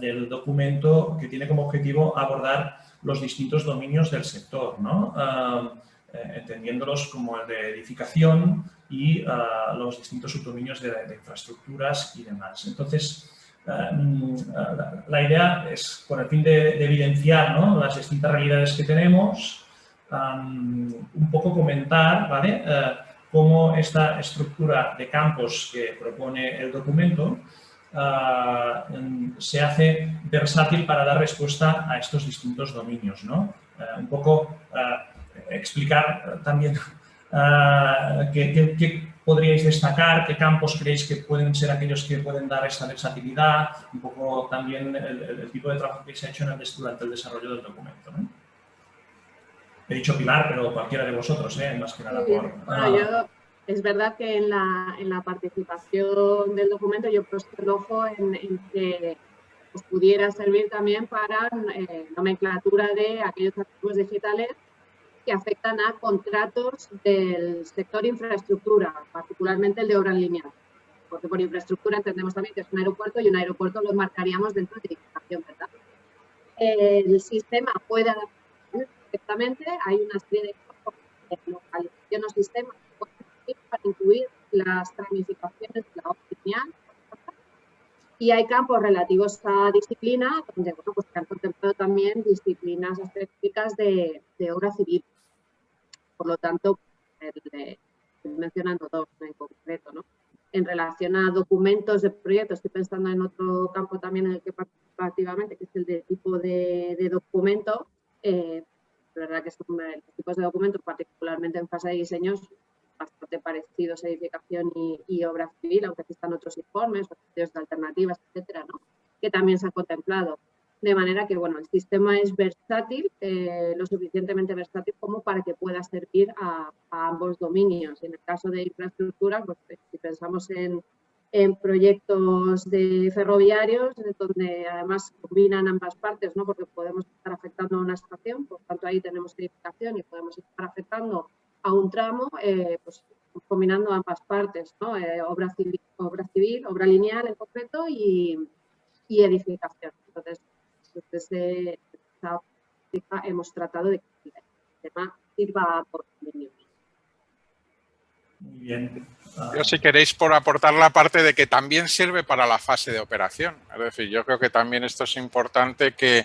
del documento que tiene como objetivo abordar los distintos dominios del sector, ¿no? Entendiéndolos como el de edificación y los distintos subdominios de infraestructuras y demás. Entonces, la idea es, con el fin de evidenciar, ¿no?, las distintas realidades que tenemos, un poco comentar, ¿vale?, cómo esta estructura de campos que propone el documento se hace versátil para dar respuesta a estos distintos dominios, ¿no? Un poco explicar también qué podríais destacar, qué campos creéis que pueden ser aquellos que pueden dar esta versatilidad, un poco también el tipo de trabajo que se ha hecho durante el desarrollo del documento, ¿no? He dicho Pilar, pero cualquiera de vosotros, más que nada por... Bueno, es verdad que en la participación del documento yo he puesto el ojo en que os pudiera servir también para nomenclatura de aquellos activos digitales que afectan a contratos del sector infraestructura, particularmente el de obra lineal. Porque por infraestructura entendemos también que es un aeropuerto y un aeropuerto lo marcaríamos dentro de edificación, ¿verdad? El sistema puede adaptarse perfectamente, hay una serie de localización o sistemas que pueden servir para incluir las ramificaciones de la obra lineal. Y hay campos relativos a disciplina, donde bueno, pues se han contemplado también disciplinas específicas de obra civil. Por lo tanto, estoy mencionando dos en concreto, ¿no? En relación a documentos de proyectos, estoy pensando en otro campo también en el que participo activamente, que es el de tipo de documento. La verdad que son los tipos de documentos, particularmente en fase de diseños, bastante parecidos a edificación y obra civil, aunque existan otros informes, estudios de alternativas, etcétera, ¿no?, que también se han contemplado. De manera que, bueno, el sistema es versátil, lo suficientemente versátil como para que pueda servir a ambos dominios. En el caso de infraestructura, pues, si pensamos en proyectos de ferroviarios, donde además combinan ambas partes, ¿no?, porque podemos estar afectando a una estación, por tanto ahí tenemos edificación y podemos estar afectando a un tramo, pues combinando ambas partes, ¿no?, obra civil, obra lineal en concreto y edificación. Entonces, desde esta óptica hemos tratado de que el sistema sirva por dominios. Muy bien. Yo, si queréis, por aportar la parte de que también sirve para la fase de operación. Es decir, yo creo que también esto es importante que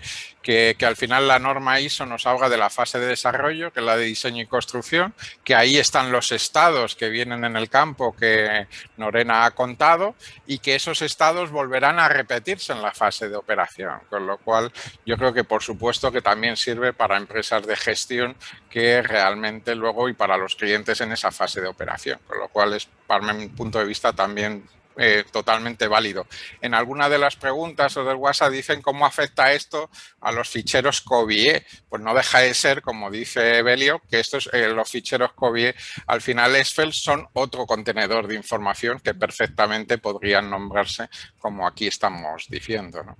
al final la norma ISO nos habla de la fase de desarrollo, que es la de diseño y construcción, que ahí están los estados que vienen en el campo que Norena ha contado y que esos estados volverán a repetirse en la fase de operación. Con lo cual, yo creo que por supuesto que también sirve para empresas de gestión que realmente luego y para los clientes en esa fase de operación. Con lo cual es, para mi punto de vista, también totalmente válido. En alguna de las preguntas o del WhatsApp dicen cómo afecta esto a los ficheros COBIE. Pues no deja de ser, como dice Belio, que estos, los ficheros COBIE al final ESFEL son otro contenedor de información que perfectamente podrían nombrarse como aquí estamos diciendo, ¿no?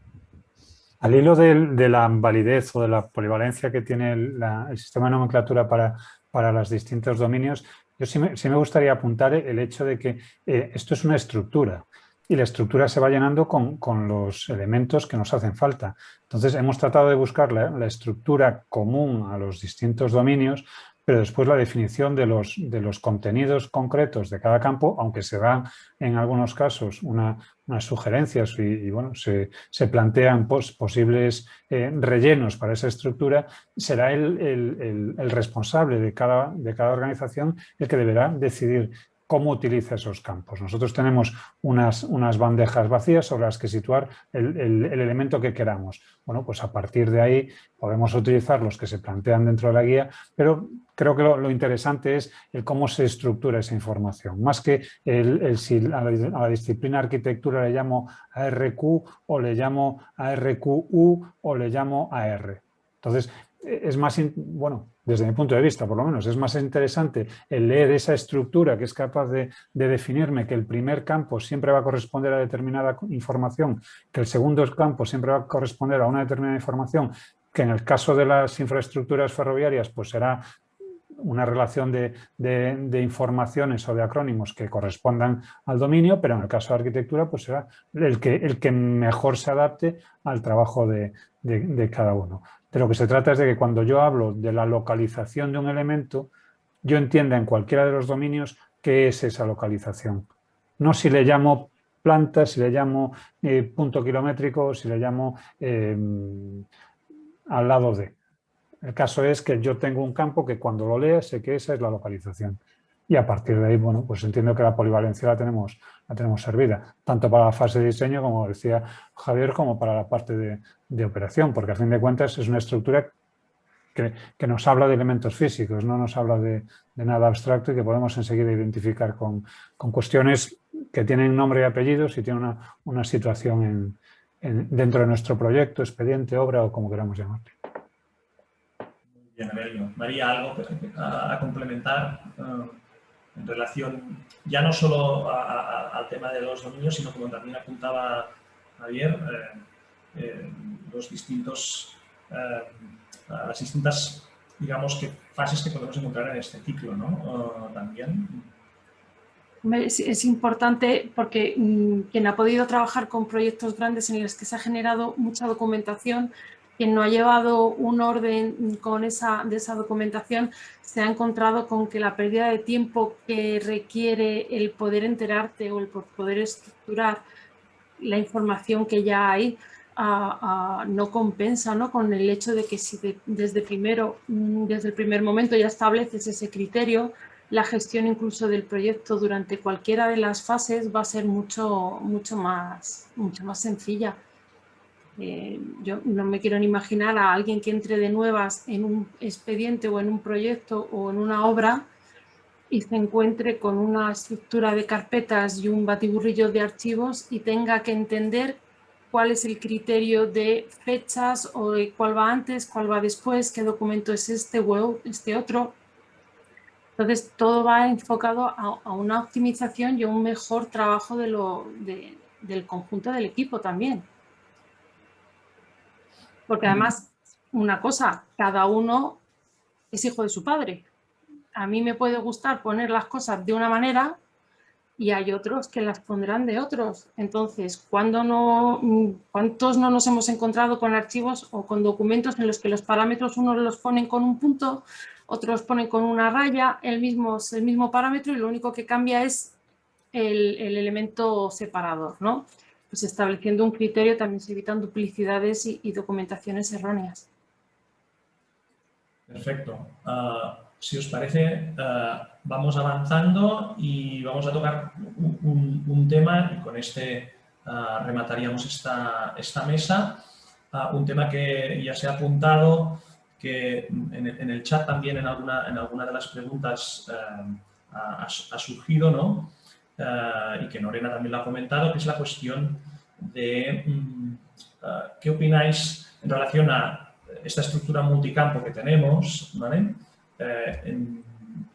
Al hilo de la validez o de la polivalencia que tiene el sistema de nomenclatura para los distintos dominios, yo sí me gustaría apuntar el hecho de que esto es una estructura y la estructura se va llenando con los elementos que nos hacen falta. Entonces, hemos tratado de buscar la estructura común a los distintos dominios, pero después la definición de los contenidos concretos de cada campo, aunque se dan en algunos casos unas sugerencias y bueno, se plantean posibles rellenos para esa estructura, será el responsable de cada organización el que deberá decidir cómo utiliza esos campos. Nosotros tenemos unas bandejas vacías sobre las que situar el elemento que queramos. Bueno, pues a partir de ahí podemos utilizar los que se plantean dentro de la guía, pero creo que lo interesante es el cómo se estructura esa información, más que si a la disciplina arquitectura le llamo ARQ o le llamo ARQU o le llamo AR. Entonces, es más, bueno, desde mi punto de vista, por lo menos, es más interesante el leer esa estructura que es capaz de definirme que el primer campo siempre va a corresponder a determinada información, que el segundo campo siempre va a corresponder a una determinada información, que en el caso de las infraestructuras ferroviarias pues será una relación de informaciones o de acrónimos que correspondan al dominio, pero en el caso de arquitectura pues será el que mejor se adapte al trabajo de cada uno. De lo que se trata es de que cuando yo hablo de la localización de un elemento, yo entienda en cualquiera de los dominios qué es esa localización. No si le llamo planta, si le llamo punto kilométrico, si le llamo al lado de. El caso es que yo tengo un campo que cuando lo lea sé que esa es la localización. Y a partir de ahí, bueno, pues entiendo que la polivalencia la tenemos servida, tanto para la fase de diseño, como decía Javier, como para la parte de operación, porque a fin de cuentas es una estructura que nos habla de elementos físicos, no nos habla de nada abstracto y que podemos enseguida identificar con cuestiones que tienen nombre y apellidos y tienen una situación dentro de nuestro proyecto, expediente, obra o como queramos llamarlo. Bien, Aurelio. María, ¿algo a complementar en relación ya no solo al tema de los dominios, sino como también apuntaba Javier, las distintas, digamos, fases que podemos encontrar en este ciclo, ¿no? También. Es importante porque quien ha podido trabajar con proyectos grandes en los que se ha generado mucha documentación, quien no ha llevado un orden de esa documentación, se ha encontrado con que la pérdida de tiempo que requiere el poder enterarte o el poder estructurar la información que ya hay no compensa, ¿no? Con el hecho de que si desde el primer momento ya estableces ese criterio, la gestión incluso del proyecto durante cualquiera de las fases va a ser mucho más sencilla. Yo no me quiero ni imaginar a alguien que entre de nuevas en un expediente o en un proyecto o en una obra y se encuentre con una estructura de carpetas y un batiburrillo de archivos y tenga que entender cuál es el criterio de fechas o de cuál va antes, cuál va después, qué documento es este o este otro. Entonces, todo va enfocado a una optimización y a un mejor trabajo del conjunto del equipo también. Porque además, una cosa, cada uno es hijo de su padre. A mí me puede gustar poner las cosas de una manera y hay otros que las pondrán de otros. Entonces, ¿cuántos no nos hemos encontrado con archivos o con documentos en los que los parámetros unos los ponen con un punto, otros los ponen con una raya, el mismo parámetro, y lo único que cambia es el elemento separador, ¿no? Pues estableciendo un criterio también se evitan duplicidades y documentaciones erróneas. Perfecto. Si os parece, vamos avanzando y vamos a tocar un tema, y con este remataríamos esta mesa. Un tema que ya se ha apuntado, que en el chat también en alguna de las preguntas ha surgido, ¿no? Y que Lorena también lo ha comentado, que es la cuestión de qué opináis en relación a esta estructura multicampo que tenemos, ¿vale?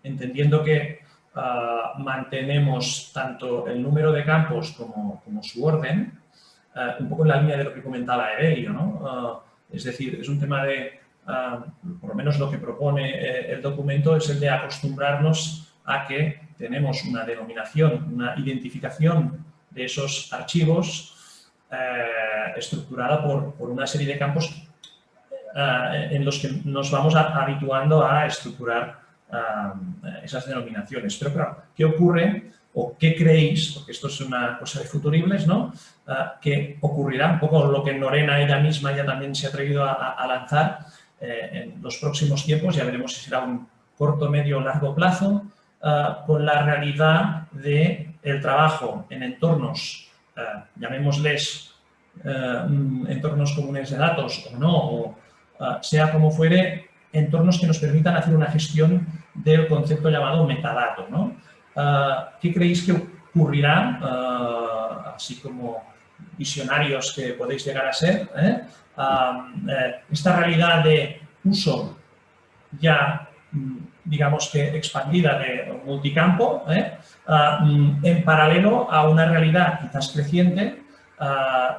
Entendiendo que mantenemos tanto el número de campos como su orden, un poco en la línea de lo que comentaba Evelio, ¿no? Es decir, es un tema de, por lo menos lo que propone el documento, es el de acostumbrarnos a que tenemos una denominación, una identificación de esos archivos estructurada por una serie de campos en los que nos vamos habituando a estructurar esas denominaciones. Pero claro, ¿qué ocurre o qué creéis? Porque esto es una cosa de futuribles, ¿no? ¿Qué ocurrirá? Un poco lo que Lorena ella misma ya también se ha atrevido a lanzar en los próximos tiempos. Ya veremos si será un corto, medio o largo plazo, con la realidad del trabajo en entornos, llamémosles entornos comunes de datos o no, o sea como fuere, entornos que nos permitan hacer una gestión del concepto llamado metadato, ¿no? ¿Qué creéis que ocurrirá, así como visionarios que podéis llegar a ser, esta realidad de uso ya, digamos que expandida de multicampo, en paralelo a una realidad quizás creciente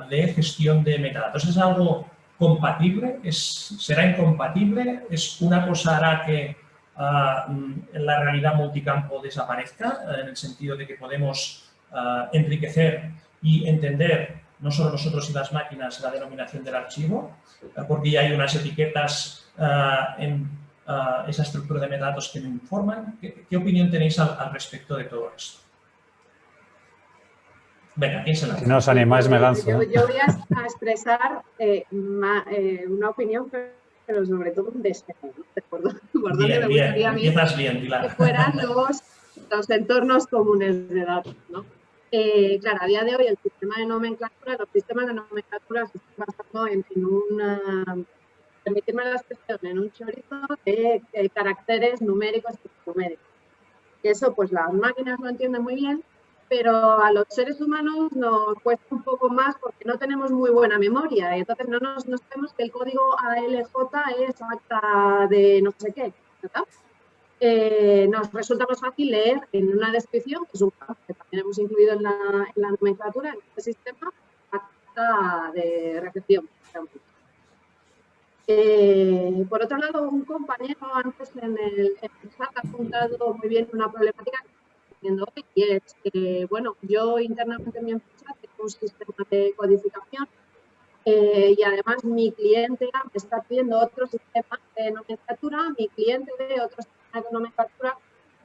de gestión de metadatos? ¿Es algo compatible? ¿Será incompatible? ¿Una cosa hará que la realidad multicampo desaparezca, en el sentido de que podemos enriquecer y entender, no solo nosotros y las máquinas, la denominación del archivo, porque ya hay unas etiquetas en esa estructura de metadatos que me informan? ¿Qué opinión tenéis al respecto de todo esto? Venga, ¿quién se lanza? Si no os animáis, me lanzo. Yo voy a expresar una opinión, pero sobre todo un deseo, ¿no? Por dónde me gustaría a mí empiezas bien, Pilar. que fueran los entornos comunes de datos, ¿no? Claro, a día de hoy el sistema de nomenclatura, los sistemas de nomenclatura se están basando en permitirme la expresión, en un chorizo de caracteres numéricos y numéricos. Y eso, pues las máquinas lo entienden muy bien, pero a los seres humanos nos cuesta un poco más porque no tenemos muy buena memoria. Y entonces no sabemos que el código ALJ es acta de no sé qué, ¿verdad? Nos resulta más fácil leer en una descripción, que es un campo que también hemos incluido en la nomenclatura, en este sistema, acta de recepción, por ejemplo. Por otro lado, un compañero antes en el chat ha apuntado muy bien una problemática que estoy teniendo hoy, y es que, bueno, yo internamente en mi empresa tengo un sistema de codificación y además mi cliente me está pidiendo otro sistema de nomenclatura, mi cliente ve otro sistema de nomenclatura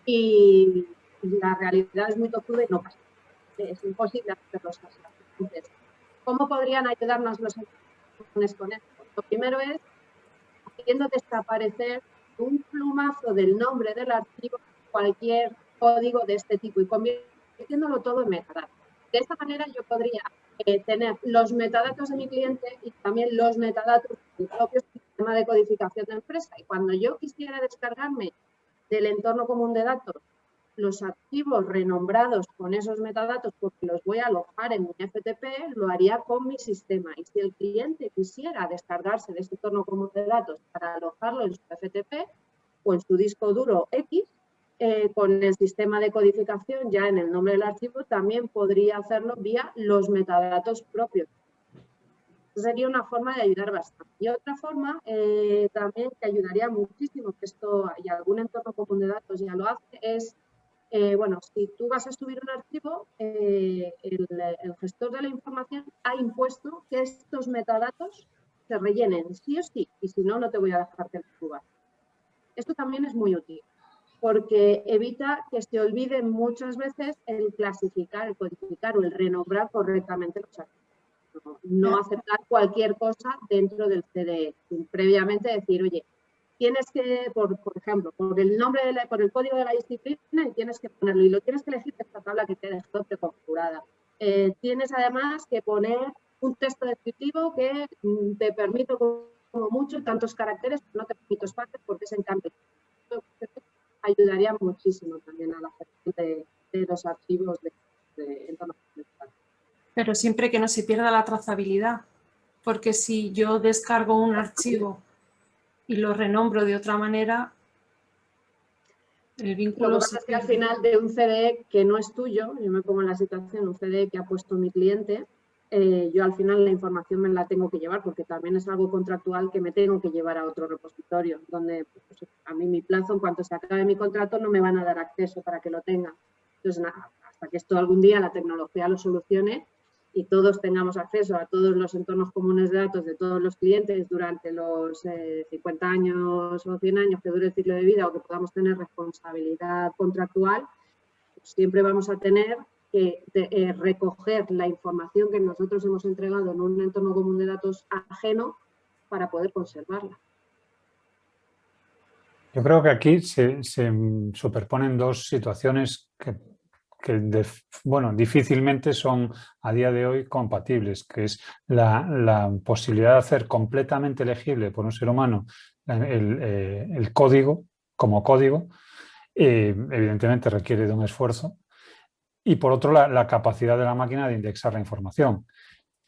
y la realidad es muy tozuda y no pasa. Es imposible hacer los casos. Entonces, ¿cómo podrían ayudarnos los entornos con esto? Lo primero es haciendo desaparecer un plumazo del nombre del archivo cualquier código de este tipo y convirtiéndolo todo en metadatos. De esta manera yo podría tener los metadatos de mi cliente y también los metadatos del propio sistema de codificación de empresa. Y cuando yo quisiera descargarme del entorno común de datos los archivos renombrados con esos metadatos porque los voy a alojar en mi FTP, lo haría con mi sistema. Y si el cliente quisiera descargarse de este entorno común de datos para alojarlo en su FTP o en su disco duro X, con el sistema de codificación ya en el nombre del archivo, también podría hacerlo vía los metadatos propios. Esa sería una forma de ayudar bastante. Y otra forma también que ayudaría muchísimo, que esto y algún entorno común de datos ya lo hace, es bueno, si tú vas a subir un archivo, el gestor de la información ha impuesto que estos metadatos se rellenen sí o sí, y si no, no te voy a dejar que lo subas. Esto también es muy útil, porque evita que se olvide muchas veces el clasificar, el codificar o el renombrar correctamente los archivos. No aceptar cualquier cosa dentro del CDE, sin previamente decir, oye, tienes que, por ejemplo, por el nombre, por el código de la disciplina, y tienes que ponerlo, y lo tienes que elegir de esta tabla que te he dejado preconfigurada. Tienes además que poner un texto descriptivo que te permite como mucho tantos caracteres, pero no te permito espacios porque es en cambio. Ayudaría muchísimo también a la gestión de los archivos de entornos comunitarios. Pero siempre que no se pierda la trazabilidad, porque si yo descargo un archivo y lo renombro de otra manera, el vínculo... Lo que pasa es que al final de un CDE que no es tuyo, yo me pongo en la situación, un CDE que ha puesto mi cliente, yo al final la información me la tengo que llevar porque también es algo contractual que me tengo que llevar a otro repositorio, donde pues, a mí mi plazo, en cuanto se acabe mi contrato, no me van a dar acceso para que lo tenga. Entonces, hasta que esto algún día la tecnología lo solucione y todos tengamos acceso a todos los entornos comunes de datos de todos los clientes durante los 50 años o 100 años que dure el ciclo de vida o que podamos tener responsabilidad contractual, pues siempre vamos a tener que recoger la información que nosotros hemos entregado en un entorno común de datos ajeno para poder conservarla. Yo creo que aquí se superponen dos situaciones que bueno, difícilmente son a día de hoy compatibles, que es la posibilidad de hacer completamente legible por un ser humano el código, como código, evidentemente requiere de un esfuerzo, y por otro la capacidad de la máquina de indexar la información.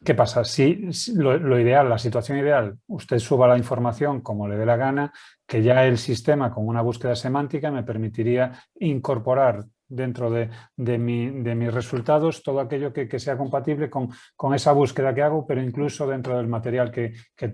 ¿Qué pasa? Si lo ideal, la situación ideal, usted suba la información como le dé la gana, que ya el sistema con una búsqueda semántica me permitiría incorporar dentro de mis resultados todo aquello que sea compatible con esa búsqueda que hago, pero incluso dentro del material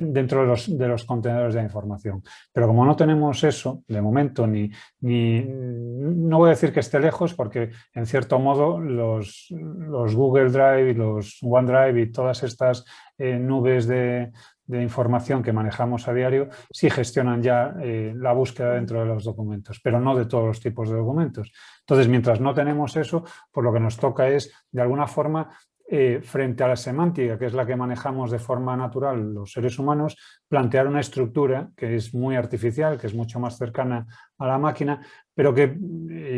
dentro de los contenedores de información. Pero como no tenemos eso, de momento, no voy a decir que esté lejos, porque en cierto modo los Google Drive y los OneDrive y todas estas nubes de información que manejamos a diario sí gestionan ya la búsqueda dentro de los documentos, pero no de todos los tipos de documentos. Entonces, mientras no tenemos eso, pues lo que nos toca es, de alguna forma, frente a la semántica, que es la que manejamos de forma natural los seres humanos, plantear una estructura que es muy artificial, que es mucho más cercana a la máquina, pero que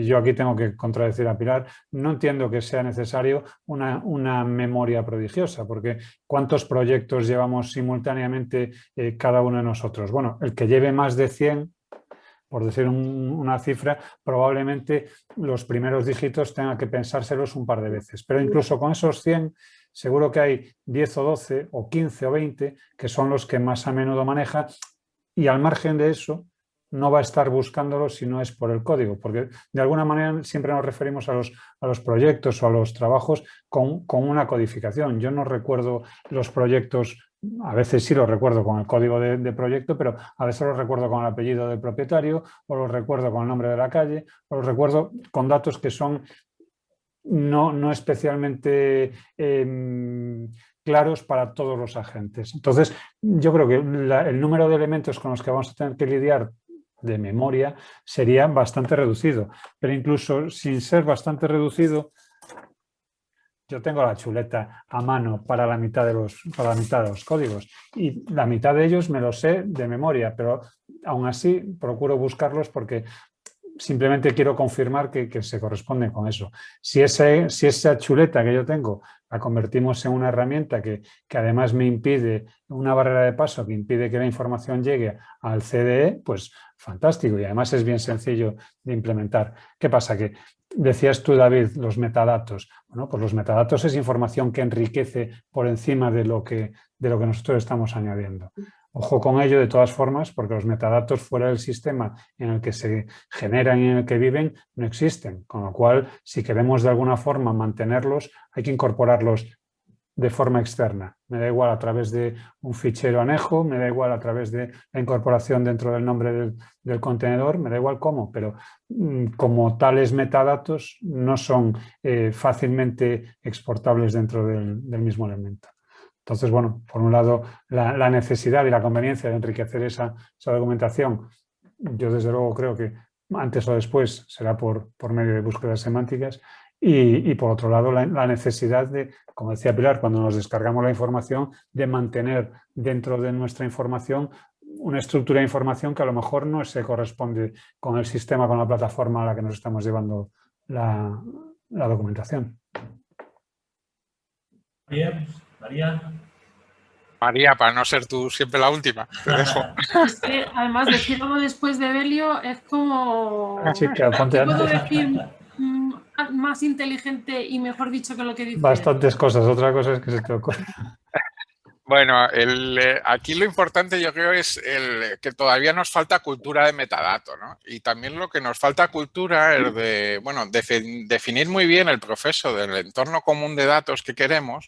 yo aquí tengo que contradecir a Pilar, no entiendo que sea necesario una memoria prodigiosa, porque ¿cuántos proyectos llevamos simultáneamente cada uno de nosotros? Bueno, el que lleve más de 100, por decir una cifra, probablemente los primeros dígitos tenga que pensárselos un par de veces. Pero incluso con esos 100, seguro que hay 10 o 12 o 15 o 20 que son los que más a menudo maneja, y al margen de eso no va a estar buscándolo si no es por el código, porque de alguna manera siempre nos referimos a los proyectos o a los trabajos con una codificación. Yo no recuerdo los proyectos. A veces sí lo recuerdo con el código de proyecto, pero a veces lo recuerdo con el apellido del propietario, o lo recuerdo con el nombre de la calle, o lo recuerdo con datos que son no especialmente claros para todos los agentes. Entonces, yo creo que el número de elementos con los que vamos a tener que lidiar de memoria sería bastante reducido, pero incluso sin ser bastante reducido, yo tengo la chuleta a mano para la mitad de los códigos y la mitad de ellos me los sé de memoria, pero aún así procuro buscarlos porque simplemente quiero confirmar que se corresponden con eso. Si esa chuleta que yo tengo la convertimos en una herramienta que además me impide una barrera de paso, que impide que la información llegue al CDE, pues fantástico, y además es bien sencillo de implementar. ¿Qué pasa? Que decías tú, David, los metadatos. Bueno, pues los metadatos es información que enriquece por encima de lo que nosotros estamos añadiendo. Ojo con ello de todas formas, porque los metadatos fuera del sistema en el que se generan y en el que viven no existen. Con lo cual, si queremos de alguna forma mantenerlos, hay que incorporarlos de forma externa. Me da igual a través de un fichero anejo, me da igual a través de la incorporación dentro del nombre del contenedor, me da igual cómo, pero como tales metadatos no son fácilmente exportables dentro del mismo elemento. Entonces, bueno, por un lado, la necesidad y la conveniencia de enriquecer esa documentación, yo desde luego creo que antes o después será por medio de búsquedas semánticas. Y por otro lado, la necesidad de, como decía Pilar, cuando nos descargamos la información, de mantener dentro de nuestra información una estructura de información que a lo mejor no se corresponde con el sistema, con la plataforma a la que nos estamos llevando la documentación. María, para no ser tú siempre la última, te dejo. Es que además decir algo después de Evelio es como... Chica, ponte ¿Qué puedo decir más inteligente y mejor dicho que lo que dice? Bastantes cosas, otra cosa es que se te ocurre. Bueno, aquí lo importante yo creo es que todavía nos falta cultura de metadato, ¿no? Y también lo que nos falta cultura es de, bueno, definir muy bien el proceso del entorno común de datos que queremos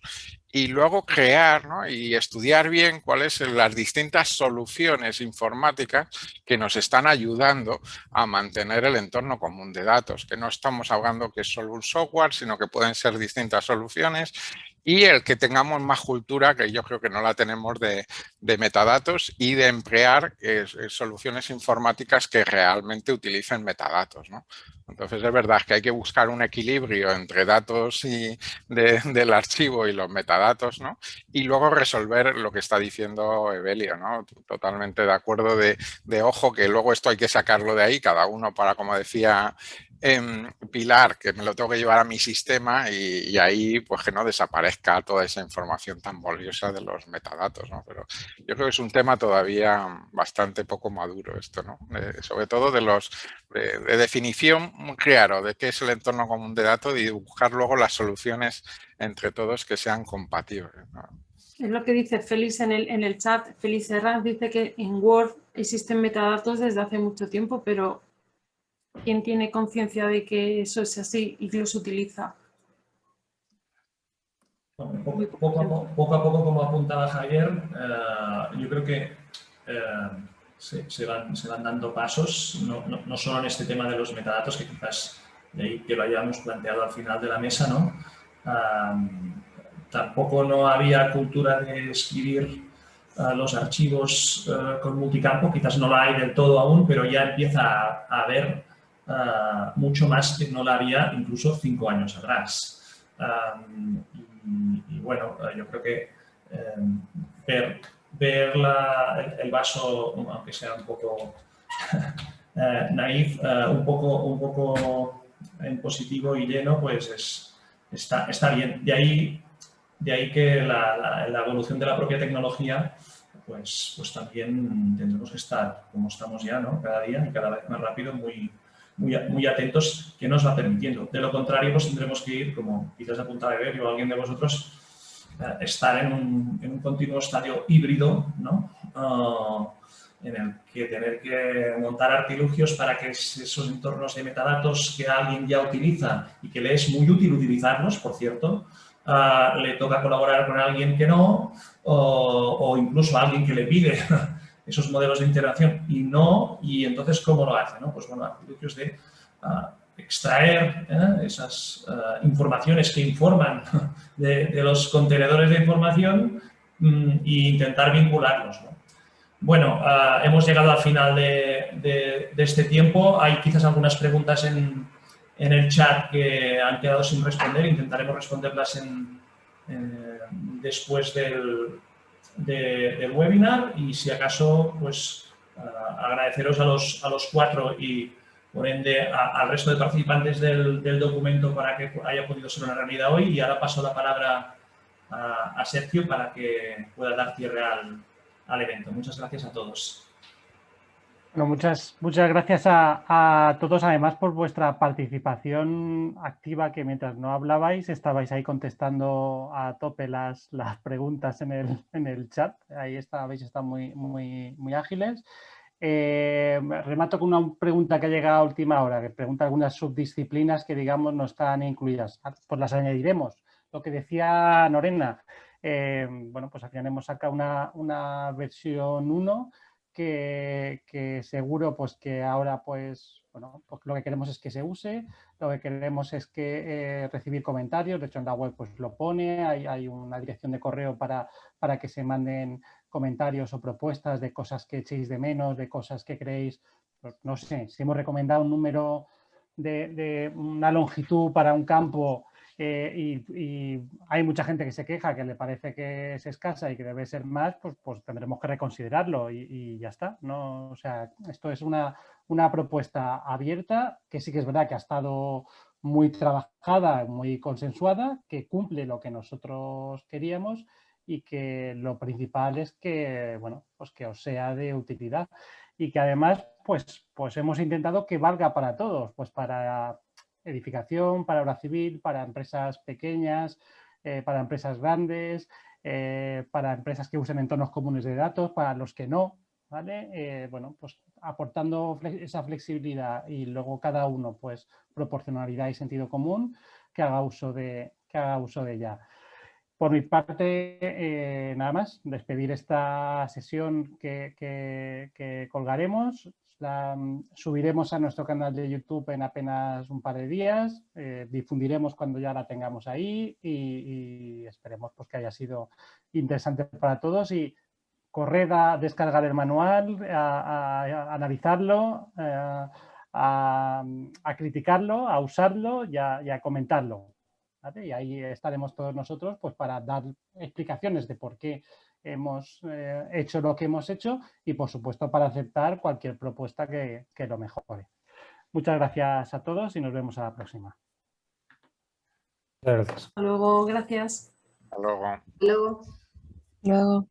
y luego crear, ¿no? Y estudiar bien cuáles son las distintas soluciones informáticas que nos están ayudando a mantener el entorno común de datos, que no estamos hablando que es solo un software, sino que pueden ser distintas soluciones. Y el que tengamos más cultura, que yo creo que no la tenemos, de metadatos y de emplear soluciones informáticas que realmente utilicen metadatos, ¿no? Entonces es verdad que hay que buscar un equilibrio entre datos del archivo y los metadatos, ¿no? Y luego resolver lo que está diciendo Evelio, ¿no? Totalmente de acuerdo de ojo, que luego esto hay que sacarlo de ahí, cada uno para, como decía Pilar, que me lo tengo que llevar a mi sistema y ahí pues que no desaparezca toda esa información tan valiosa de los metadatos, ¿no? Pero yo creo que es un tema todavía bastante poco maduro esto, ¿no? Sobre todo de definición muy claro de qué es el entorno común de datos y buscar luego las soluciones entre todos que sean compatibles, ¿no? Es lo que dice Félix en el chat. Félix Herranz dice que en Word existen metadatos desde hace mucho tiempo, pero ¿quién tiene conciencia de que eso es así y los utiliza? Poco a poco, como apuntaba Javier, yo creo que se van dando pasos, no solo en este tema de los metadatos, que quizás de ahí que lo hayamos planteado al final de la mesa, ¿no? Tampoco no había cultura de escribir los archivos con multicampo, quizás no la hay del todo aún, pero ya empieza a haber mucho más que no la había incluso 5 años atrás. Y bueno, yo creo que ver el vaso, aunque sea un poco naif, un poco en positivo y lleno, pues está bien. De ahí que la evolución de la propia tecnología, pues también tendremos que estar, como estamos ya, ¿no? Cada día y cada vez más rápido, muy atentos, que nos va permitiendo. De lo contrario, pues tendremos que ir, como quizás apuntaba Evelio o alguien de vosotros, estar en un continuo estadio híbrido, ¿no? En el que tener que montar artilugios para que esos entornos de metadatos que alguien ya utiliza y que le es muy útil utilizarlos, por cierto, le toca colaborar con alguien que no, o incluso a alguien que le pide esos modelos de interacción y entonces ¿cómo lo hace? ¿No? Pues bueno, artilugios de extraer esas informaciones que informan de los contenedores de información e intentar vincularlos, ¿no? Bueno, hemos llegado al final de este tiempo. Hay quizás algunas preguntas en el chat que han quedado sin responder. Intentaremos responderlas después del webinar y si acaso, pues agradeceros a los 4 y por ende al resto de participantes del documento para que haya podido ser una realidad hoy. Y ahora paso la palabra a Sergio para que pueda dar cierre al evento. Muchas gracias a todos. Bueno, muchas gracias a todos, además, por vuestra participación activa, que mientras no hablabais estabais ahí contestando a tope las preguntas en el chat. Ahí habéis estado muy ágiles. Remato con una pregunta que ha llegado a última hora, que pregunta algunas subdisciplinas que, digamos, no están incluidas. Pues las añadiremos. lo que decía Lorena, bueno, pues al final hemos sacado una versión 1 que seguro pues que ahora pues, bueno, pues lo que queremos es que se use, lo que queremos es que recibir comentarios, de hecho en la web pues lo pone, hay una dirección de correo para que se manden comentarios o propuestas de cosas que echéis de menos, de cosas que creéis, pues, no sé, si hemos recomendado un número de una longitud para un campo y hay mucha gente que se queja, que le parece que es escasa y que debe ser más, pues tendremos que reconsiderarlo y ya está, ¿no? O sea, esto es una propuesta abierta que sí que es verdad que ha estado muy trabajada, muy consensuada, que cumple lo que nosotros queríamos y que lo principal es que, bueno, pues que os sea de utilidad y que además, pues hemos intentado que valga para todos, pues para edificación, para obra civil, para empresas pequeñas, para empresas grandes, para empresas que usen entornos comunes de datos, para los que no, ¿vale? Bueno, pues aportando esa flexibilidad y luego cada uno, pues proporcionalidad y sentido común, que haga uso de ella. Por mi parte, nada más, despedir esta sesión que colgaremos. La subiremos a nuestro canal de YouTube en apenas un par de días, difundiremos cuando ya la tengamos ahí y esperemos pues, que haya sido interesante para todos y corred a descargar el manual, a analizarlo, a criticarlo, a usarlo y a comentarlo. ¿Vale? Y ahí estaremos todos nosotros pues, para dar explicaciones de por qué hemos hecho lo que hemos hecho y, por supuesto, para aceptar cualquier propuesta que lo mejore. Muchas gracias a todos y nos vemos a la próxima. Gracias. Hasta luego, gracias. Hasta luego. Luego. Luego.